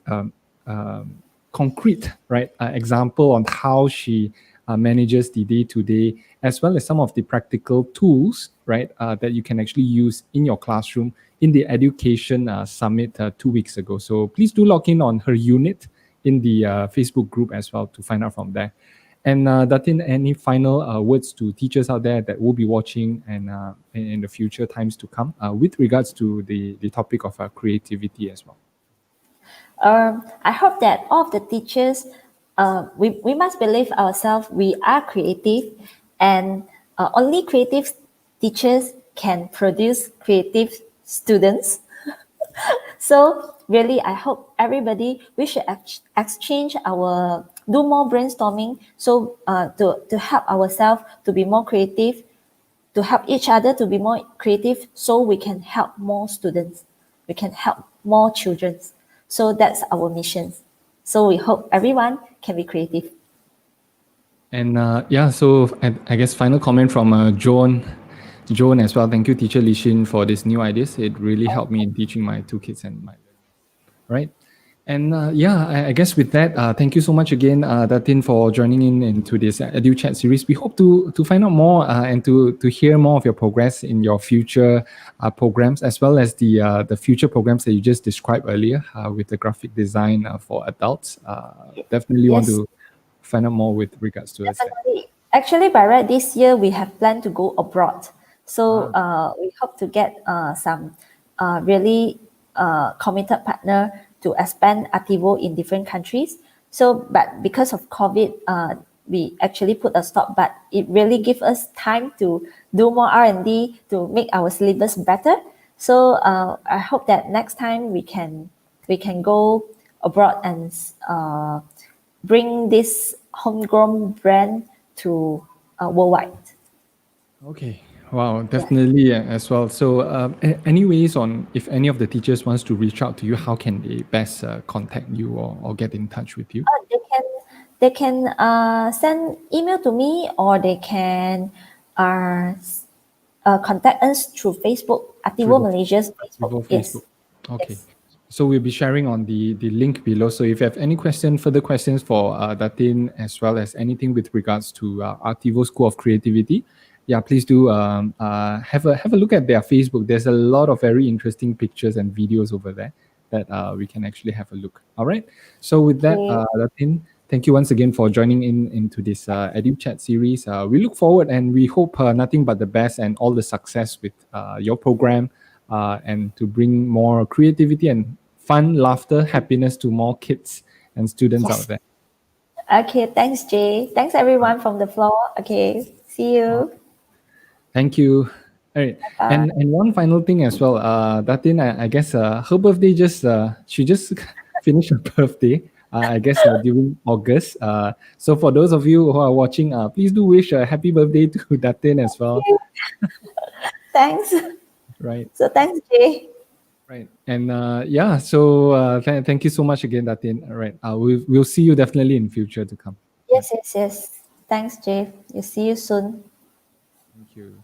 S1: concrete example on how she manages the day-to-day, as well as some of the practical tools that you can actually use in your classroom in the education summit 2 weeks ago. So please do log in on her unit in the Facebook group as well to find out from there. And Datin, any final words to teachers out there that will be watching and in the future times to come with regards to the topic of creativity as well?
S2: I hope that all of the teachers, we must believe ourselves, we are creative, and only creative teachers can produce creative students. So really, I hope everybody, we should exchange do more brainstorming, so to help ourselves to be more creative, to help each other to be more creative, so we can help more students, we can help more children. So that's our mission. So we hope everyone can be creative.
S1: And so I guess final comment from Joan as well. Thank you, Teacher Lee Sin, for these new ideas. It really helped me in teaching my two kids and my right. And I guess with that, thank you so much again, Datin, for joining into this EduChat series. We hope to find out more and to hear more of your progress in your future programs, as well as the future programs that you just described earlier with the graphic design for adults. Definitely want to find out more with regards to it.
S2: Actually, by right, this year we have planned to go abroad. So we hope to get some really committed partner to expand Artivo in different countries. So, but because of COVID, we actually put a stop, but it really gives us time to do more R&D to make our syllabus better. So I hope that next time we can go abroad and bring this homegrown brand to worldwide.
S1: Okay. Wow, definitely as well. So any ways on if any of the teachers wants to reach out to you, how can they best contact you or get in touch with you?
S2: They can send email to me, or they can contact us through Facebook, Artivo Malaysia's Facebook. Yes.
S1: Okay. Yes. So we'll be sharing on the link below. So if you have any further questions for Datin, as well as anything with regards to Artivo School of Creativity, please do have a look at their Facebook. There's a lot of very interesting pictures and videos over there that we can actually have a look. All right. So with that, Datin, thank you once again for joining into this EduChat series. We look forward and we hope nothing but the best and all the success with your program and to bring more creativity and fun, laughter, happiness to more kids and students out there.
S2: Okay. Thanks, Jay. Thanks, everyone from the floor. Okay. See you.
S1: Thank you. All right. And one final thing as well, Datin, I guess her birthday she just finished her birthday, I guess during August. So for those of you who are watching, please do wish a happy birthday to Datin as well.
S2: Thanks.
S1: Right.
S2: So thanks, Jay.
S1: Right. And so thank you so much again, Datin. All right. We'll see you definitely in future to come.
S2: Yes. Thanks, Jay. We'll see you soon.
S1: Thank you.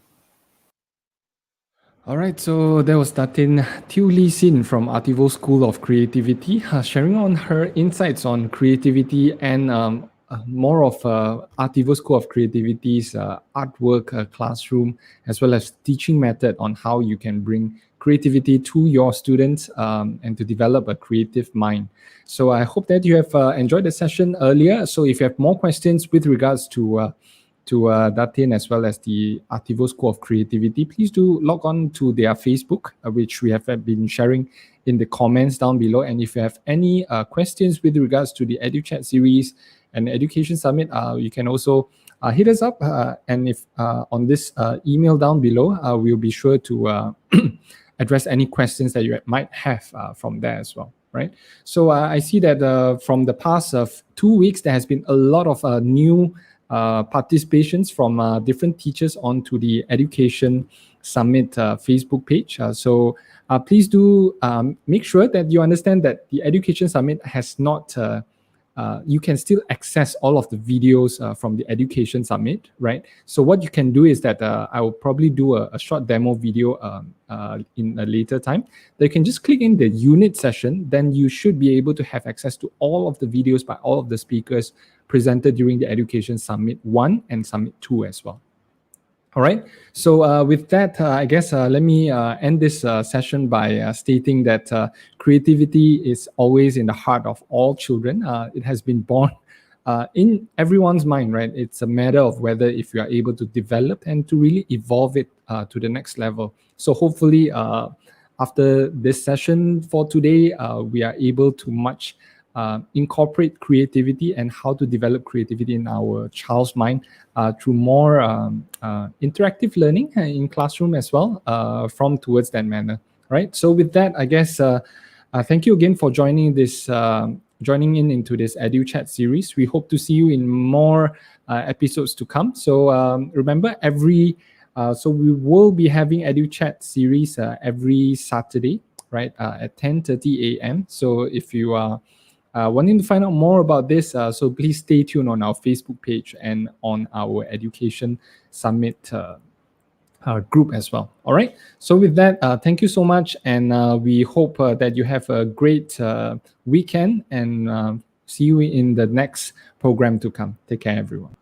S1: All right, so there was Datin Tiew Lee Sin from Artivo School of Creativity, sharing on her insights on creativity and more of Artivo School of Creativity's artwork classroom, as well as teaching method on how you can bring creativity to your students and to develop a creative mind. So I hope that you have enjoyed the session earlier. So if you have more questions with regards to Datin as well as the Artivo School of Creativity, please do log on to their Facebook, which we have been sharing in the comments down below. And if you have any questions with regards to the EduChat series and Education Summit, you can also hit us up. And if on this email down below, we'll be sure to address any questions that you might have from there as well. Right. So I see that from the past 2 weeks, there has been a lot of new participations from different teachers onto the Education Summit Facebook page. So please do make sure that you understand that the Education Summit has not, you can still access all of the videos from the Education Summit, right? So what you can do is that I will probably do a short demo video in a later time. That you can just click in the unit session, then you should be able to have access to all of the videos by all of the speakers presented during the Education Summit 1 and Summit 2 as well. All right. So with that, I guess let me end this session by stating that creativity is always in the heart of all children. It has been born in everyone's mind, right? It's a matter of whether if you are able to develop and to really evolve it to the next level. So hopefully after this session for today, we are able to incorporate creativity and how to develop creativity in our child's mind through more interactive learning in classroom as well from towards that manner, right? So with that, I guess thank you again for joining this into this EduChat series. We hope to see you in more episodes to come. So remember so we will be having EduChat series every Saturday, right, at 10:30 a.m. So if you are wanting to find out more about this, so please stay tuned on our Facebook page and on our Education Summit group as well. All right. So with that, thank you so much. And we hope that you have a great weekend and see you in the next program to come. Take care, everyone.